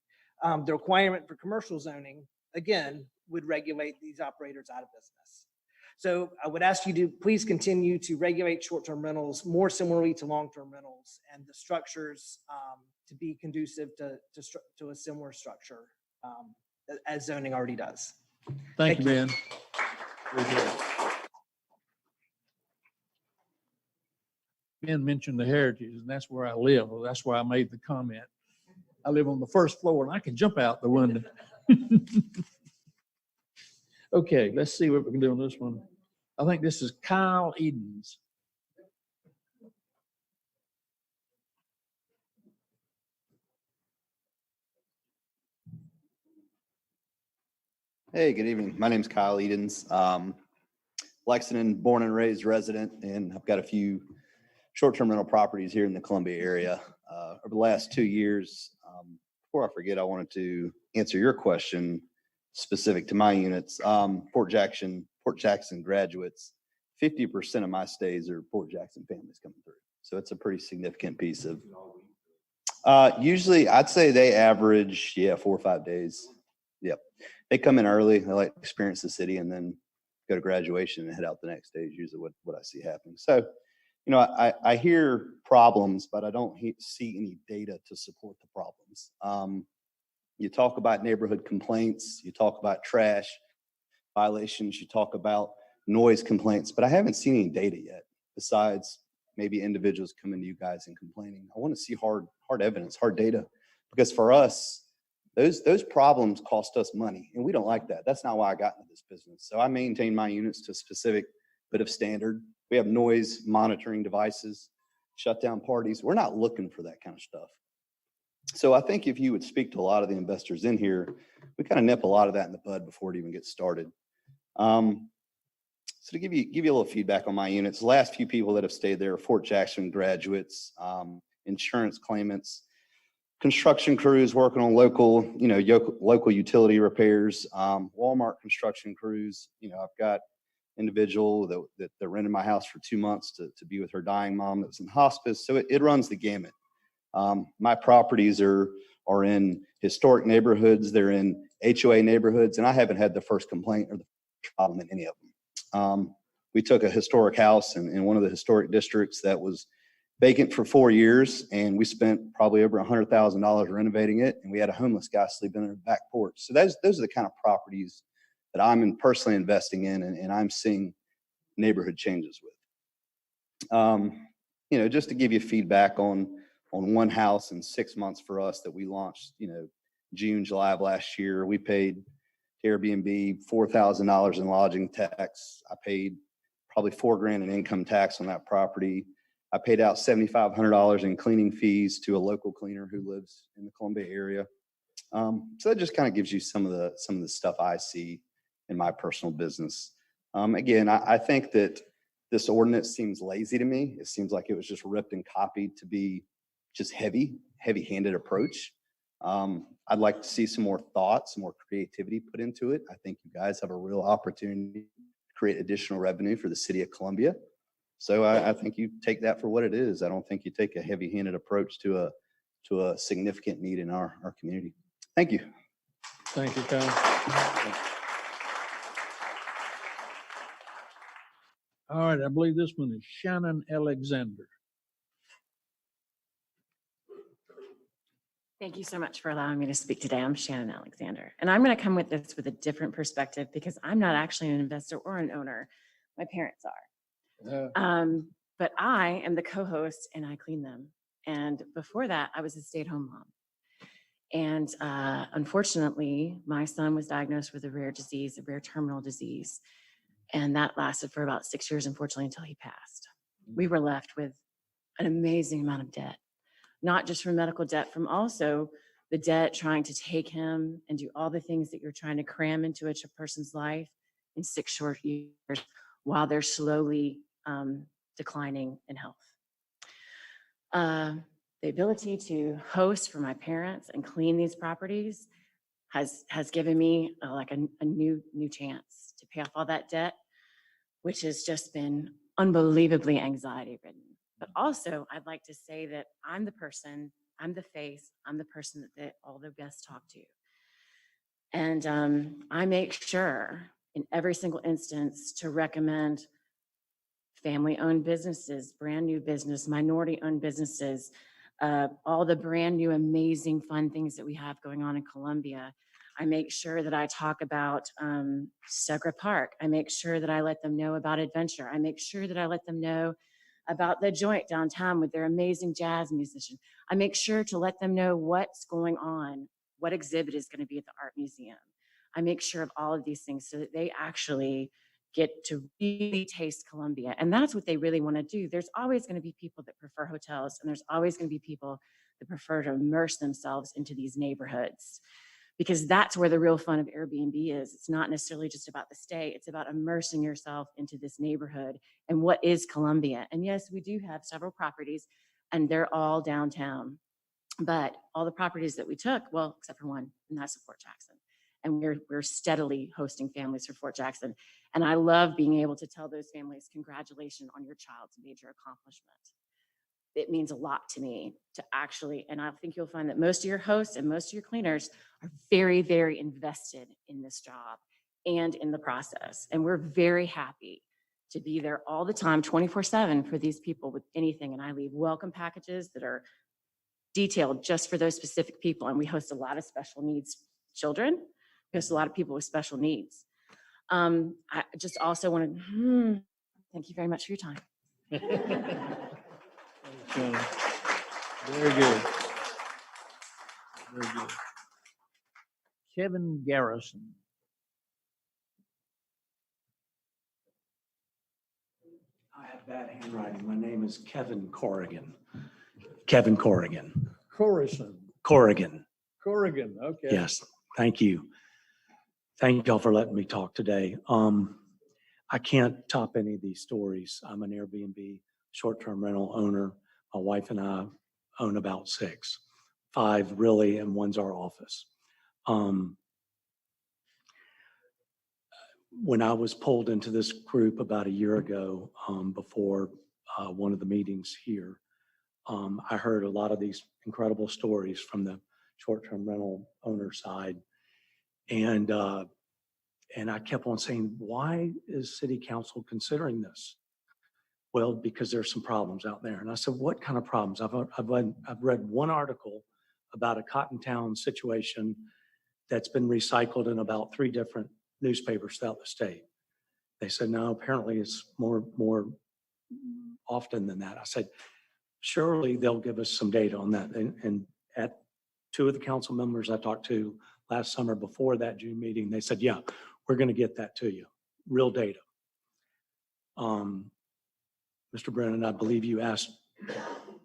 Speaker 15: The requirement for commercial zoning, again, would regulate these operators out of business. So I would ask you to please continue to regulate short-term rentals more similarly to long-term rentals, and the structures to be conducive to a similar structure as zoning already does.
Speaker 1: Thank you, Ben. Ben mentioned the Heritage, and that's where I live. Well, that's why I made the comment. I live on the first floor and I can jump out the window. Okay, let's see what we can do on this one. I think this is Kyle Edens.
Speaker 16: Hey, good evening. My name's Kyle Edens. Lexington, born and raised resident, and I've got a few short-term rental properties here in the Columbia area. Over the last 2 years, before I forget, I wanted to answer your question specific to my units. Port Jackson graduates, 50% of my stays are Port Jackson families coming through. So it's a pretty significant piece of, usually I'd say they average, 4 or 5 days. Yep. They come in early, they like to experience the city and then go to graduation and head out the next day is usually what I see happening. So, I hear problems, but I don't see any data to support the problems. You talk about neighborhood complaints, you talk about trash violations, you talk about noise complaints, but I haven't seen any data yet besides maybe individuals coming to you guys and complaining. I want to see hard evidence, hard data, because for us, those problems cost us money, and we don't like that. That's not why I got into this business. So I maintain my units to a specific bit of standard. We have noise monitoring devices, shut down parties. We're not looking for that kind of stuff. So I think if you would speak to a lot of the investors in here, we kind of nip a lot of that in the bud before it even gets started. So to give you a little feedback on my units, the last few people that have stayed there are Fort Jackson graduates, insurance claimants, construction crews working on local utility repairs, Walmart construction crews. I've got individual that rented my house for 2 months to be with her dying mom that was in hospice. So it runs the gamut. My properties are in historic neighborhoods. They're in HOA neighborhoods, and I haven't had the first complaint or the problem in any of them. We took a historic house in one of the historic districts that was vacant for 4 years, and we spent probably over $100,000 renovating it, and we had a homeless guy sleeping in our back porch. So those are the kind of properties that I'm personally investing in, and I'm seeing neighborhood changes with. Just to give you feedback on one house in 6 months for us that we launched, June, July of last year, we paid Airbnb $4,000 in lodging tax. I paid probably $4,000 in income tax on that property. I paid out $7,500 in cleaning fees to a local cleaner who lives in the Columbia area. So that just kind of gives you some of the stuff I see in my personal business. Again, I think that this ordinance seems lazy to me. It seems like it was just ripped and copied to be just heavy-handed approach. I'd like to see some more thought, some more creativity put into it. I think you guys have a real opportunity to create additional revenue for the city of Columbia. So I think you take that for what it is. I don't think you take a heavy-handed approach to a significant need in our community. Thank you.
Speaker 1: Thank you, Kyle. All right, I believe this one is Shannon Alexander.
Speaker 17: Thank you so much for allowing me to speak today. I'm Shannon Alexander, and I'm going to come with this with a different perspective because I'm not actually an investor or an owner. My parents are. But I am the co-host and I clean them. And before that, I was a stay-at-home mom. And unfortunately, my son was diagnosed with a rare disease, a rare terminal disease. And that lasted for about 6 years, unfortunately, until he passed. We were left with an amazing amount of debt, not just from medical debt, from also the debt trying to take him and do all the things that you're trying to cram into a person's life in 6 short years while they're slowly declining in health. The ability to host for my parents and clean these properties has given me a new chance to pay off all that debt, which has just been unbelievably anxiety ridden. But also, I'd like to say that I'm the person, I'm the face, I'm the person that all the guests talk to. And I make sure in every single instance to recommend family-owned businesses, brand new business, minority-owned businesses, all the brand new, amazing, fun things that we have going on in Columbia. I make sure that I talk about Segra Park. I make sure that I let them know about adventure. I make sure that I let them know about the Joint downtown with their amazing jazz musician. I make sure to let them know what's going on, what exhibit is going to be at the art museum. I make sure of all of these things so that they actually get to really taste Columbia. And that's what they really want to do. There's always going to be people that prefer hotels, and there's always going to be people that prefer to immerse themselves into these neighborhoods, because that's where the real fun of Airbnb is. It's not necessarily just about the stay. It's about immersing yourself into this neighborhood and what is Columbia. And yes, we do have several properties and they're all downtown, but all the properties that we took, well, except for one, and that's Fort Jackson. And we're steadily hosting families for Fort Jackson. And I love being able to tell those families, congratulations on your child's major accomplishment. It means a lot to me to actually, and I think you'll find that most of your hosts and most of your cleaners are very, very invested in this job and in the process. And we're very happy to be there all the time, 24/7 for these people with anything. And I leave welcome packages that are detailed just for those specific people. And we host a lot of special needs children. We host a lot of people with special needs. I just also want to, thank you very much for your time.
Speaker 1: Very good. Very good. Kevin Garrison.
Speaker 18: I have bad handwriting. My name is Kevin Corrigan. Kevin Corrigan.
Speaker 1: Corrison.
Speaker 18: Corrigan.
Speaker 1: Corrigan, okay.
Speaker 18: Yes, thank you. Thank y'all for letting me talk today. I can't top any of these stories. I'm an Airbnb short-term rental owner. My wife and I own about 6, 5 really, and one's our office. When I was pulled into this group about a year ago, before one of the meetings here, I heard a lot of these incredible stories from the short-term rental owner side. And I kept on saying, why is city council considering this? Well, because there's some problems out there. And I said, what kind of problems? I've read one article about a Cottontown situation that's been recycled in about 3 different newspapers throughout the state. They said, no, apparently it's more often than that. I said, surely they'll give us some data on that. And at 2 of the council members I talked to last summer before that June meeting, they said, yeah, we're going to get that to you, real data. Mr. Brennan, I believe you asked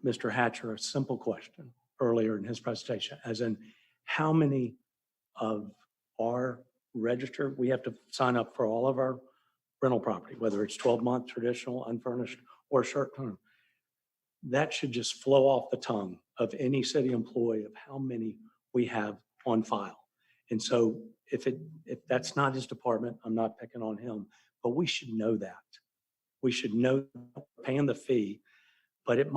Speaker 18: Mr. Hatcher a simple question earlier in his presentation, as in how many of our registered, we have to sign up for all of our rental property, whether it's 12-month, traditional, unfurnished, or short-term. That should just flow off the tongue of any city employee of how many we have on file. And so if that's not his department, I'm not picking on him, but we should know that. We should know paying the fee, but it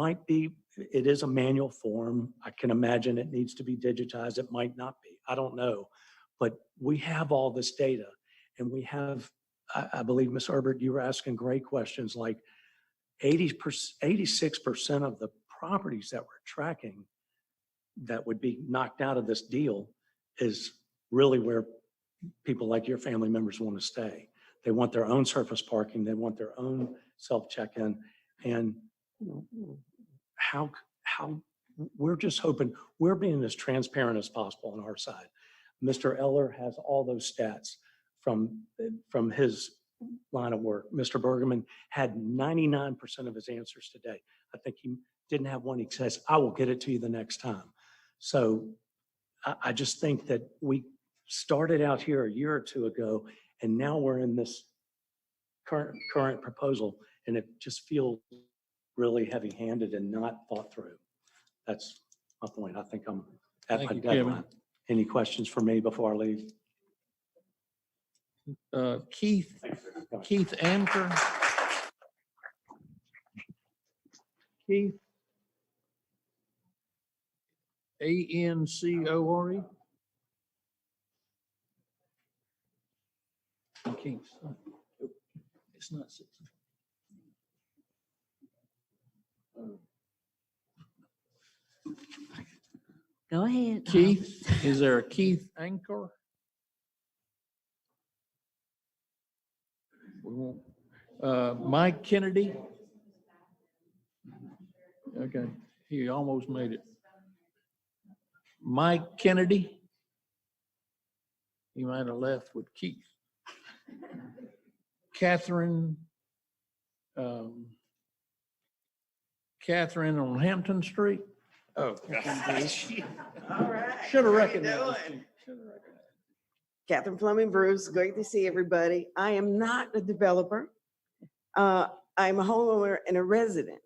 Speaker 18: is a manual form. I can imagine it needs to be digitized. It might not be, I don't know. But we have all this data, and we have, I believe, Ms. Herbert, you were asking great questions, like 86% of the properties that we're tracking that would be knocked out of this deal is really where people like your family members want to stay. They want their own surface parking. They want their own self-check-in. And how we're just hoping, we're being as transparent as possible on our side. Mr. Eller has all those stats from his line of work. Mr. Bergman had 99% of his answers today. I think he didn't have one. He says, I will get it to you the next time. So I just think that we started out here a year or 2 ago, and now we're in this current proposal, and it just feels really heavy-handed and not thought through. That's my point. I think I'm at my deadline. Any questions for me before I leave?
Speaker 1: Keith Anchor. Keith. A-N-C-O-R-E. I can't. It's not 6.
Speaker 4: Go ahead.
Speaker 1: Keith, is there a Keith Anchor? We won't. Mike Kennedy. Okay, he almost made it. Mike Kennedy. He might have left with Keith. Catherine, Catherine on Hampton Street. Oh. Should have recognized you.
Speaker 19: Catherine Fleming Bruce, great to see everybody. I am not a developer. I'm a homeowner and a resident.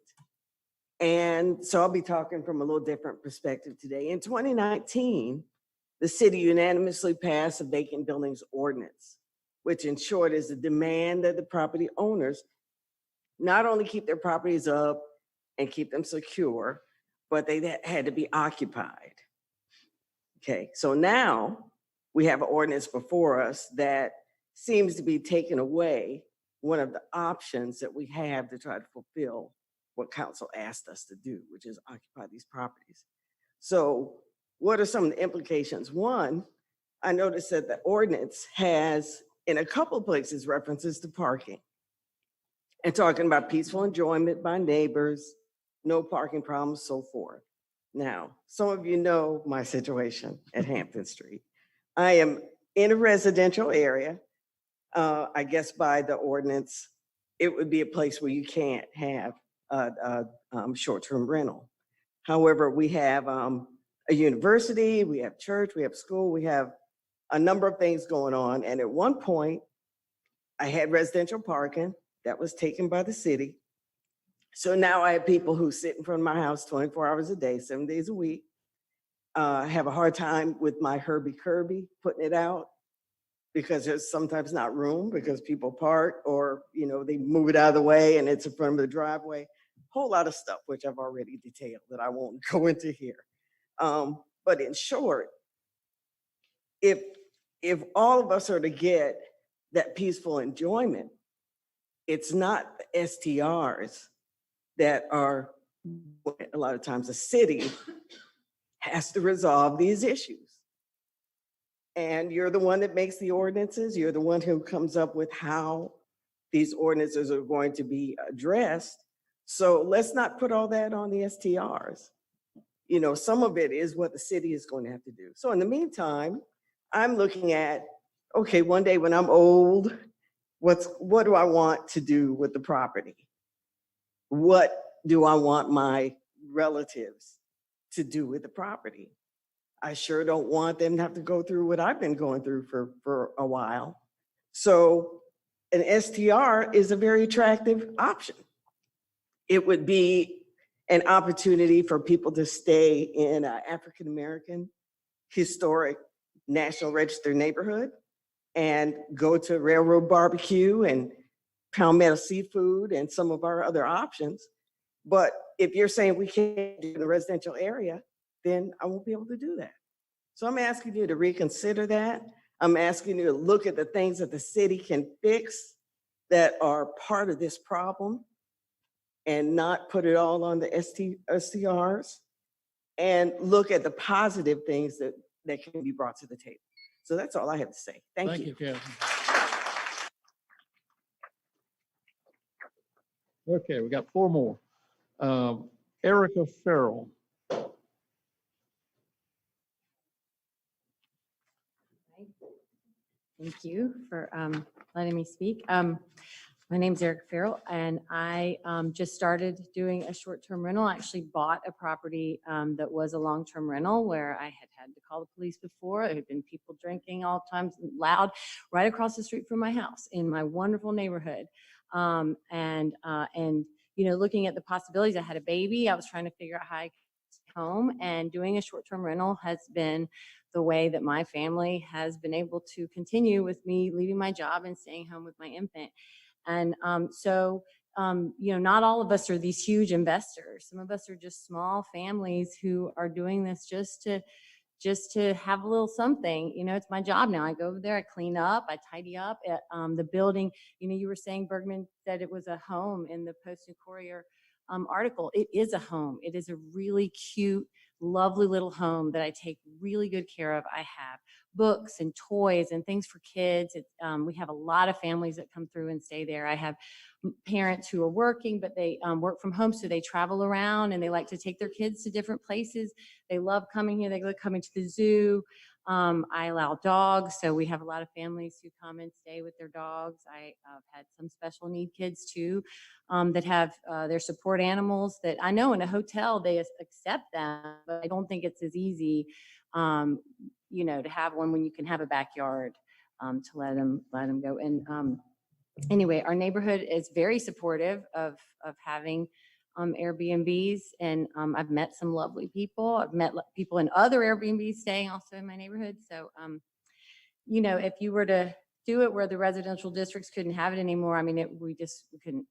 Speaker 19: And so I'll be talking from a little different perspective today. In 2019, the city unanimously passed a vacant buildings ordinance, which in short is a demand that the property owners not only keep their properties up and keep them secure, but they had to be occupied. Okay, so now we have an ordinance before us that seems to be taking away one of the options that we have to try to fulfill what council asked us to do, which is occupy these properties. So what are some of the implications? One, I noticed that the ordinance has, in a couple of places, references to parking and talking about peaceful enjoyment by neighbors, no parking problems, so forth. Now, some of you know my situation at Hampton Street. I am in a residential area. I guess by the ordinance, it would be a place where you can't have a short-term rental. However, we have a university, we have church, we have school, we have a number of things going on. And at one point, I had residential parking that was taken by the city. So now I have people who sit in front of my house 24 hours a day, 7 days a week. I have a hard time with my Herbie Kirby putting it out because there's sometimes not room because people park or, you know, they move it out of the way and it's in front of the driveway. Whole lot of stuff, which I've already detailed that I won't go into here. But in short, if all of us are to get that peaceful enjoyment, it's not the STRs that are, a lot of times the city has to resolve these issues. And you're the one that makes the ordinances. You're the one who comes up with how these ordinances are going to be addressed. So let's not put all that on the STRs. You know, some of it is what the city is going to have to do. So in the meantime, I'm looking at, okay, one day when I'm old, what do I want to do with the property? What do I want my relatives to do with the property? I sure don't want them to have to go through what I've been going through for a while. So an STR is a very attractive option. It would be an opportunity for people to stay in an African-American historic National Register neighborhood and go to Railroad Barbecue and Palmetto Seafood and some of our other options. But if you're saying we can't do it in the residential area, then I won't be able to do that. So I'm asking you to reconsider that. I'm asking you to look at the things that the city can fix that are part of this problem and not put it all on the STRs, and look at the positive things that can be brought to the table. So that's all I have to say. Thank you.
Speaker 1: Thank you, Catherine. Okay, we got 4 more. Erica Farrell.
Speaker 17: Thank you for letting me speak. My name's Eric Farrell, and I just started doing a short-term rental. I actually bought a property that was a long-term rental where I had to call the police before. There had been people drinking all times loud right across the street from my house in my wonderful neighborhood. And you know, looking at the possibilities, I had a baby. I was trying to figure out how I could stay home, and doing a short-term rental has been the way that my family has been able to continue with me leaving my job and staying home with my infant. And you know, not all of us are these huge investors. Some of us are just small families who are doing this just to have a little something. You know, it's my job now. I go over there, I clean up, I tidy up at the building. You know, you were saying Bergman said it was a home in the Post and Courier article. It is a home. It is a really cute, lovely little home that I take really good care of. I have books and toys and things for kids. We have a lot of families that come through and stay there. I have parents who are working, but they work from home, so they travel around and they like to take their kids to different places. They love coming here. They love coming to the zoo. I allow dogs, so we have a lot of families who come and stay with their dogs. I've had some special need kids too that have their support animals that I know in a hotel they accept them, but I don't think it's as easy, to have one when you can have a backyard to let them go. And anyway, our neighborhood is very supportive of having Airbnbs, and I've met some lovely people. I've met people in other Airbnbs staying also in my neighborhood. So, if you were to do it where the residential districts couldn't have it anymore, I mean, we couldn't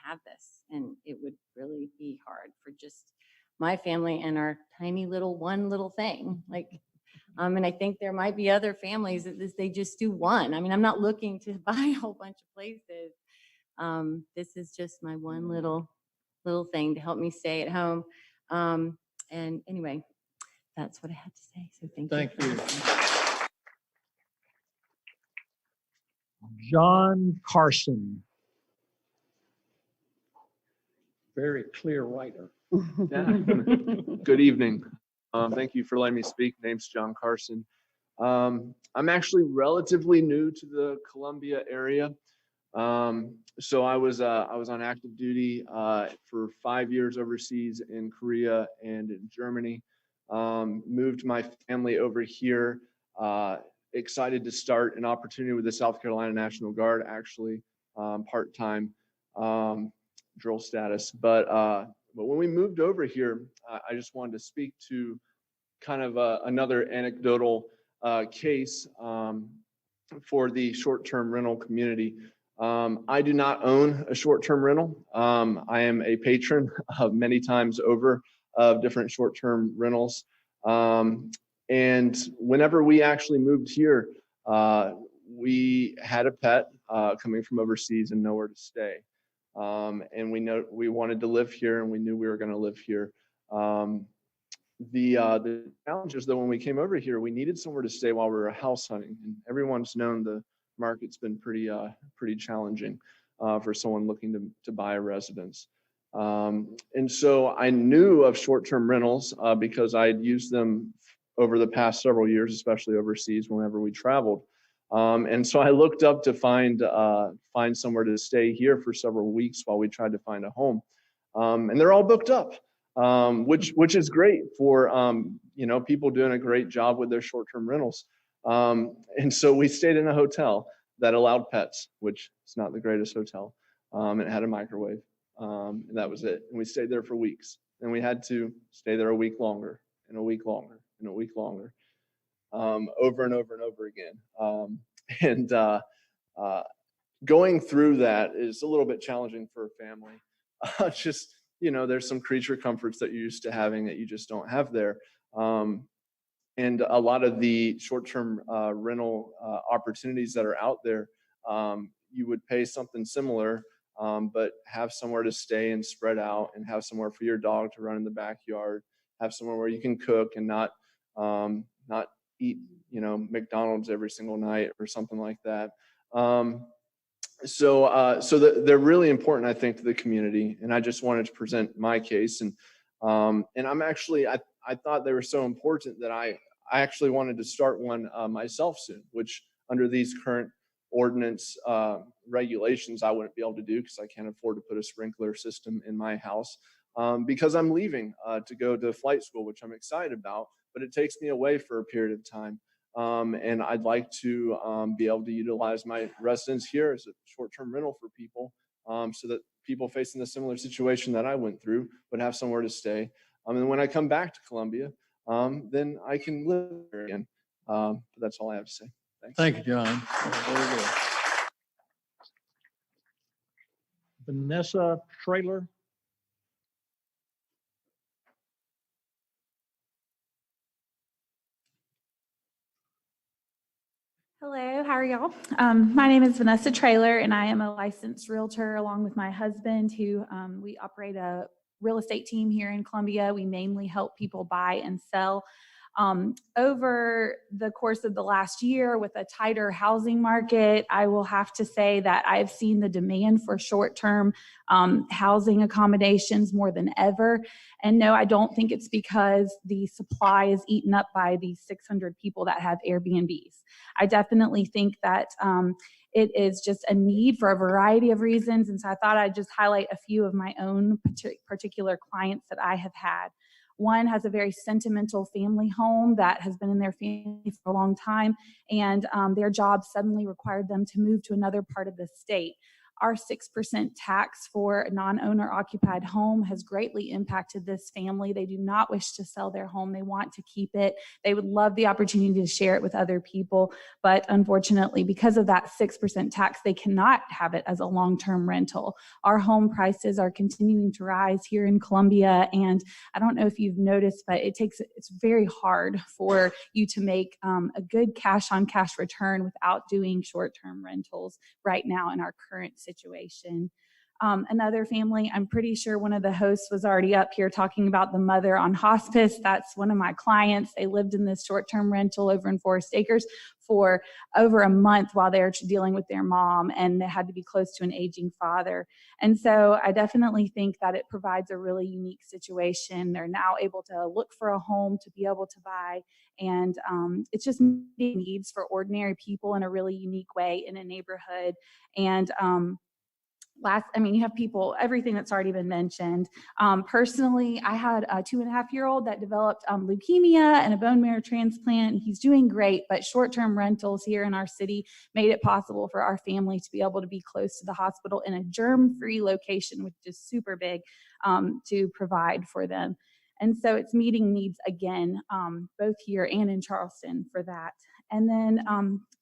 Speaker 17: have this, and it would really be hard for just my family and our tiny one little thing. And I think there might be other families that they just do one. I mean, I'm not looking to buy a whole bunch of places. This is just my one little thing to help me stay at home. And anyway, that's what I had to say. So thank you.
Speaker 1: John Carson. Very clear writer.
Speaker 20: Good evening. Thank you for letting me speak. Name's John Carson. I'm actually relatively new to the Columbia area. So I was on active duty for 5 years overseas in Korea and in Germany. Moved my family over here. Excited to start an opportunity with the South Carolina National Guard, actually part-time drill status. But when we moved over here, I just wanted to speak to kind of another anecdotal case for the short-term rental community. I do not own a short-term rental. I am a patron of many times over of different short-term rentals. And whenever we actually moved here, we had a pet coming from overseas and nowhere to stay. And we wanted to live here, and we knew we were going to live here. The challenges, though, when we came over here, we needed somewhere to stay while we were house hunting. And everyone's known the market's been pretty challenging for someone looking to buy a residence. And so I knew of short-term rentals because I had used them over the past several years, especially overseas whenever we traveled. And so I looked up to find somewhere to stay here for several weeks while we tried to find a home. And they're all booked up, which is great for people doing a great job with their short-term rentals. And so we stayed in a hotel that allowed pets, which is not the greatest hotel. And it had a microwave, and that was it. And we stayed there for weeks. And we had to stay there a week longer, and a week longer, and a week longer, over and over and over again. Going through that is a little bit challenging for a family. There's some creature comforts that you're used to having that you just don't have there. And a lot of the short-term rental opportunities that are out there, you would pay something similar, but have somewhere to stay and spread out, and have somewhere for your dog to run in the backyard, have somewhere where you can cook and not eat, McDonald's every single night or something like that. So they're really important, I think, to the community. And I just wanted to present my case. And I'm actually, I thought they were so important that I actually wanted to start one myself soon, which under these current ordinance regulations, I wouldn't be able to do because I can't afford to put a sprinkler system in my house because I'm leaving to go to flight school, which I'm excited about, but it takes me away for a period of time. And I'd like to be able to utilize my residence here as a short-term rental for people so that people facing a similar situation that I went through would have somewhere to stay. And when I come back to Columbia, then I can live there again. But that's all I have to say. Thanks.
Speaker 1: Thank you, John. Very good. Vanessa Traylor.
Speaker 21: Hello, how are y'all? My name is Vanessa Traylor, and I am a licensed realtor along with my husband, who we operate a real estate team here in Columbia. We mainly help people buy and sell Over the course of the last year, with a tighter housing market, I will have to say that I've seen the demand for short-term housing accommodations more than ever. And no, I don't think it's because the supply is eaten up by these 600 people that have Airbnbs. I definitely think that it is just a need for a variety of reasons. And so I thought I'd just highlight a few of my own particular clients that I have had. One has a very sentimental family home that has been in their family for a long time, and their job suddenly required them to move to another part of the state. Our 6% tax for a non-owner occupied home has greatly impacted this family. They do not wish to sell their home. They want to keep it. They would love the opportunity to share it with other people. But unfortunately, because of that 6% tax, they cannot have it as a long-term rental. Our home prices are continuing to rise here in Columbia. And I don't know if you've noticed, but it's very hard for you to make a good cash-on-cash return without doing short-term rentals right now in our current situation. Another family, I'm pretty sure one of the hosts was already up here talking about the mother on hospice. That's one of my clients. They lived in this short-term rental over in Forest Acres for over a month while they were dealing with their mom, and they had to be close to an aging father. And so I definitely think that it provides a really unique situation. They're now able to look for a home to be able to buy, and it's just meeting needs for ordinary people in a really unique way in a neighborhood. And you have people, everything that's already been mentioned. Personally, I had a 2.5-year-old that developed leukemia and a bone marrow transplant. He's doing great, but short-term rentals here in our city made it possible for our family to be able to be close to the hospital in a germ-free location, which is super big, to provide for them. And so it's meeting needs again, both here and in Charleston for that. And then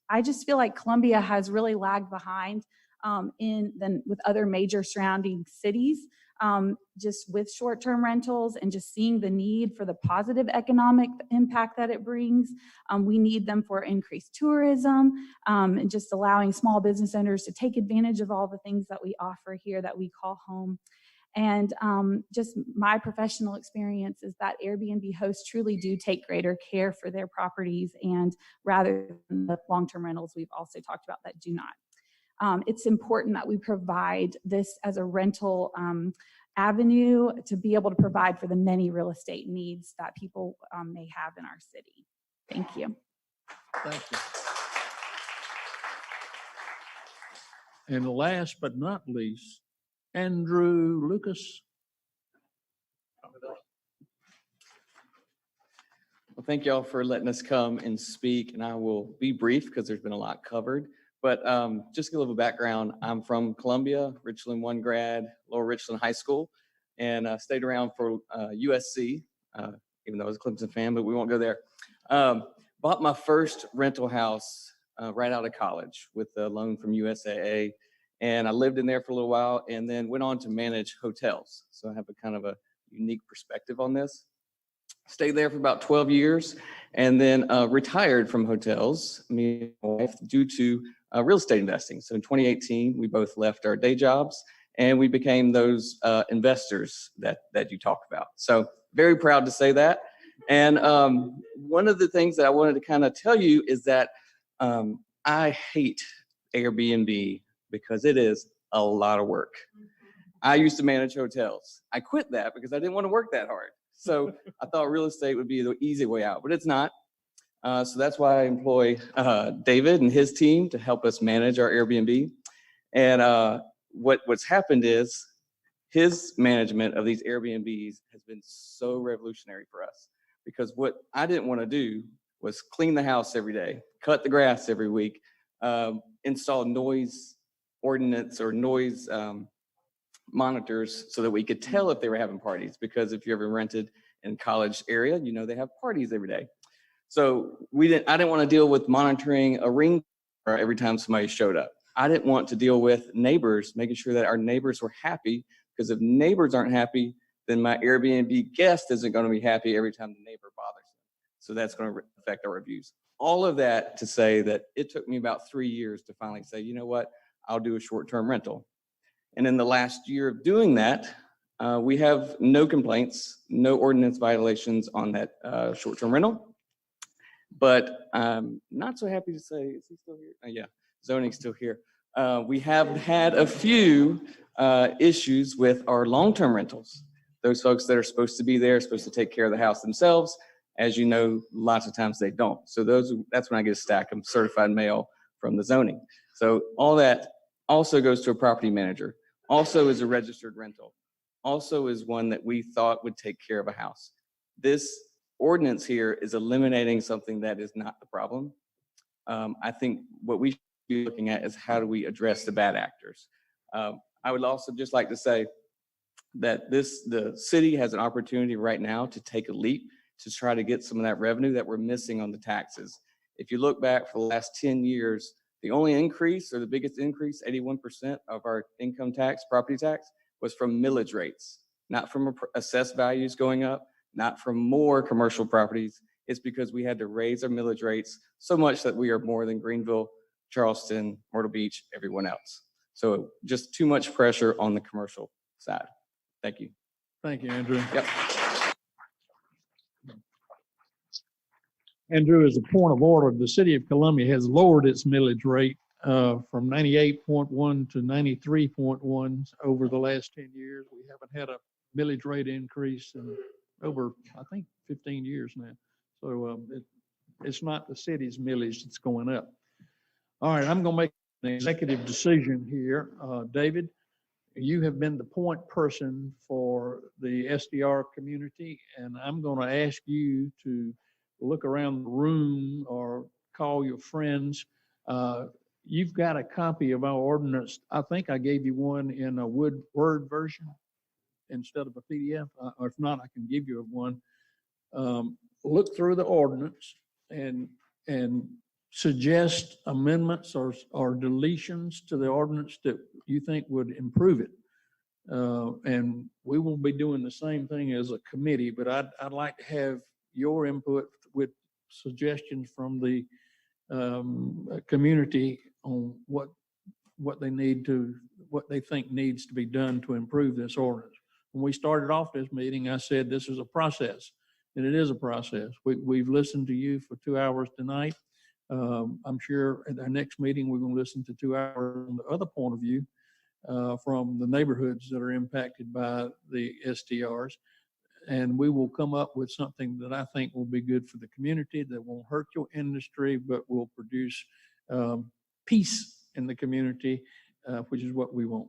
Speaker 21: I just feel like Columbia has really lagged behind with other major surrounding cities, just with short-term rentals and just seeing the need for the positive economic impact that it brings. We need them for increased tourism and just allowing small business owners to take advantage of all the things that we offer here that we call home. And just my professional experience is that Airbnb hosts truly do take greater care for their properties, and rather than the long-term rentals we've also talked about that do not. It's important that we provide this as a rental avenue to be able to provide for the many real estate needs that people may have in our city. Thank you.
Speaker 1: Thank you. And last but not least, Andrew Lucas.
Speaker 2: Well, thank y'all for letting us come and speak, and I will be brief because there's been a lot covered. But just a little background, I'm from Columbia, Richland 1 grad, Lower Richland High School, and stayed around for USC, even though I was a Clemson fan, but we won't go there. Bought my first rental house right out of college with a loan from USAA, and I lived in there for a little while and then went on to manage hotels. So I have a kind of a unique perspective on this. Stayed there for about 12 years and then retired from hotels, me and my wife, due to real estate investing. So in 2018, we both left our day jobs and we became those investors that you talk about. So very proud to say that. And one of the things that I wanted to kind of tell you is that I hate Airbnb because it is a lot of work. I used to manage hotels. I quit that because I didn't want to work that hard. So I thought real estate would be the easy way out, but it's not. So that's why I employ David and his team to help us manage our Airbnb. And what's happened is his management of these Airbnbs has been so revolutionary for us, because what I didn't want to do was clean the house every day, cut the grass every week, install noise ordinance or noise monitors so that we could tell if they were having parties, because if you ever rented in college area, you know they have parties every day. So I didn't want to deal with monitoring a ring every time somebody showed up. I didn't want to deal with neighbors, making sure that our neighbors were happy, because if neighbors aren't happy, then my Airbnb guest isn't going to be happy every time the neighbor bothers them. So that's going to affect our reviews. All of that to say that it took me about 3 years to finally say, you know what, I'll do a short-term rental. And in the last year of doing that, we have no complaints, no ordinance violations on that short-term rental. But I'm not so happy to say, is he still here? Yeah, zoning's still here. We have had a few issues with our long-term rentals. Those folks that are supposed to be there, supposed to take care of the house themselves. As you know, lots of times they don't. So that's when I get a stack of certified mail from the zoning. So all that also goes to a property manager, also is a registered rental, also is one that we thought would take care of a house. This ordinance here is eliminating something that is not the problem. I think what we should be looking at is how do we address the bad actors. I would also just like to say that the city has an opportunity right now to take a leap to try to get some of that revenue that we're missing on the taxes. If you look back for the last 10 years, the only increase or the biggest increase, 81% of our income tax, property tax, was from millage rates, not from assessed values going up, not from more commercial properties. It's because we had to raise our millage rates so much that we are more than Greenville, Charleston, Myrtle Beach, everyone else. So just too much pressure on the commercial side. Thank you.
Speaker 1: Thank you, Andrew.
Speaker 2: Yep.
Speaker 1: Andrew, as a point of order, the city of Columbia has lowered its millage rate from 98.1 to 93.1 over the last 10 years. We haven't had a millage rate increase in over, I think, 15 years now. So it's not the city's millage that's going up. All right, I'm going to make an executive decision here. David, you have been the point person for the SDR community, and I'm going to ask you to look around the room or call your friends. You've got a copy of our ordinance. I think I gave you one in a Word version instead of a PDF, or if not, I can give you one. Look through the ordinance and suggest amendments or deletions to the ordinance that you think would improve it. And we will be doing the same thing as a committee, but I'd like to have your input with suggestions from the community on what they think needs to be done to improve this ordinance. When we started off this meeting, I said this is a process, and it is a process. We've listened to you for 2 hours tonight. I'm sure at our next meeting, we're going to listen to 2 hours on the other point of view from the neighborhoods that are impacted by the STRs. And we will come up with something that I think will be good for the community, that won't hurt your industry, but will produce peace in the community, which is what we want.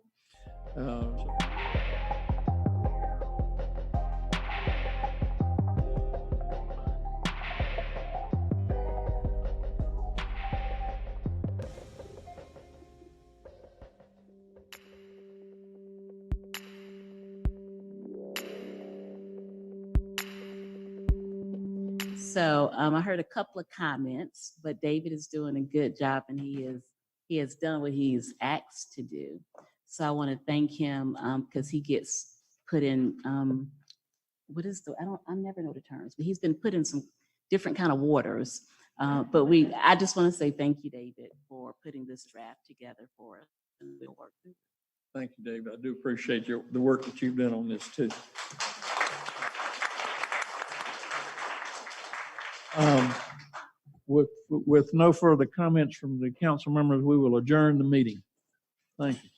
Speaker 4: So I heard a couple of comments, but David is doing a good job, and he has done what he's asked to do. So I want to thank him because he gets put in I never know the terms, but he's been put in some different kind of waters. But I just want to say thank you, David, for putting this draft together for us. And we'll work through it.
Speaker 1: Thank you, David. I do appreciate the work that you've done on this too. With no further comments from the council members, we will adjourn the meeting. Thank you.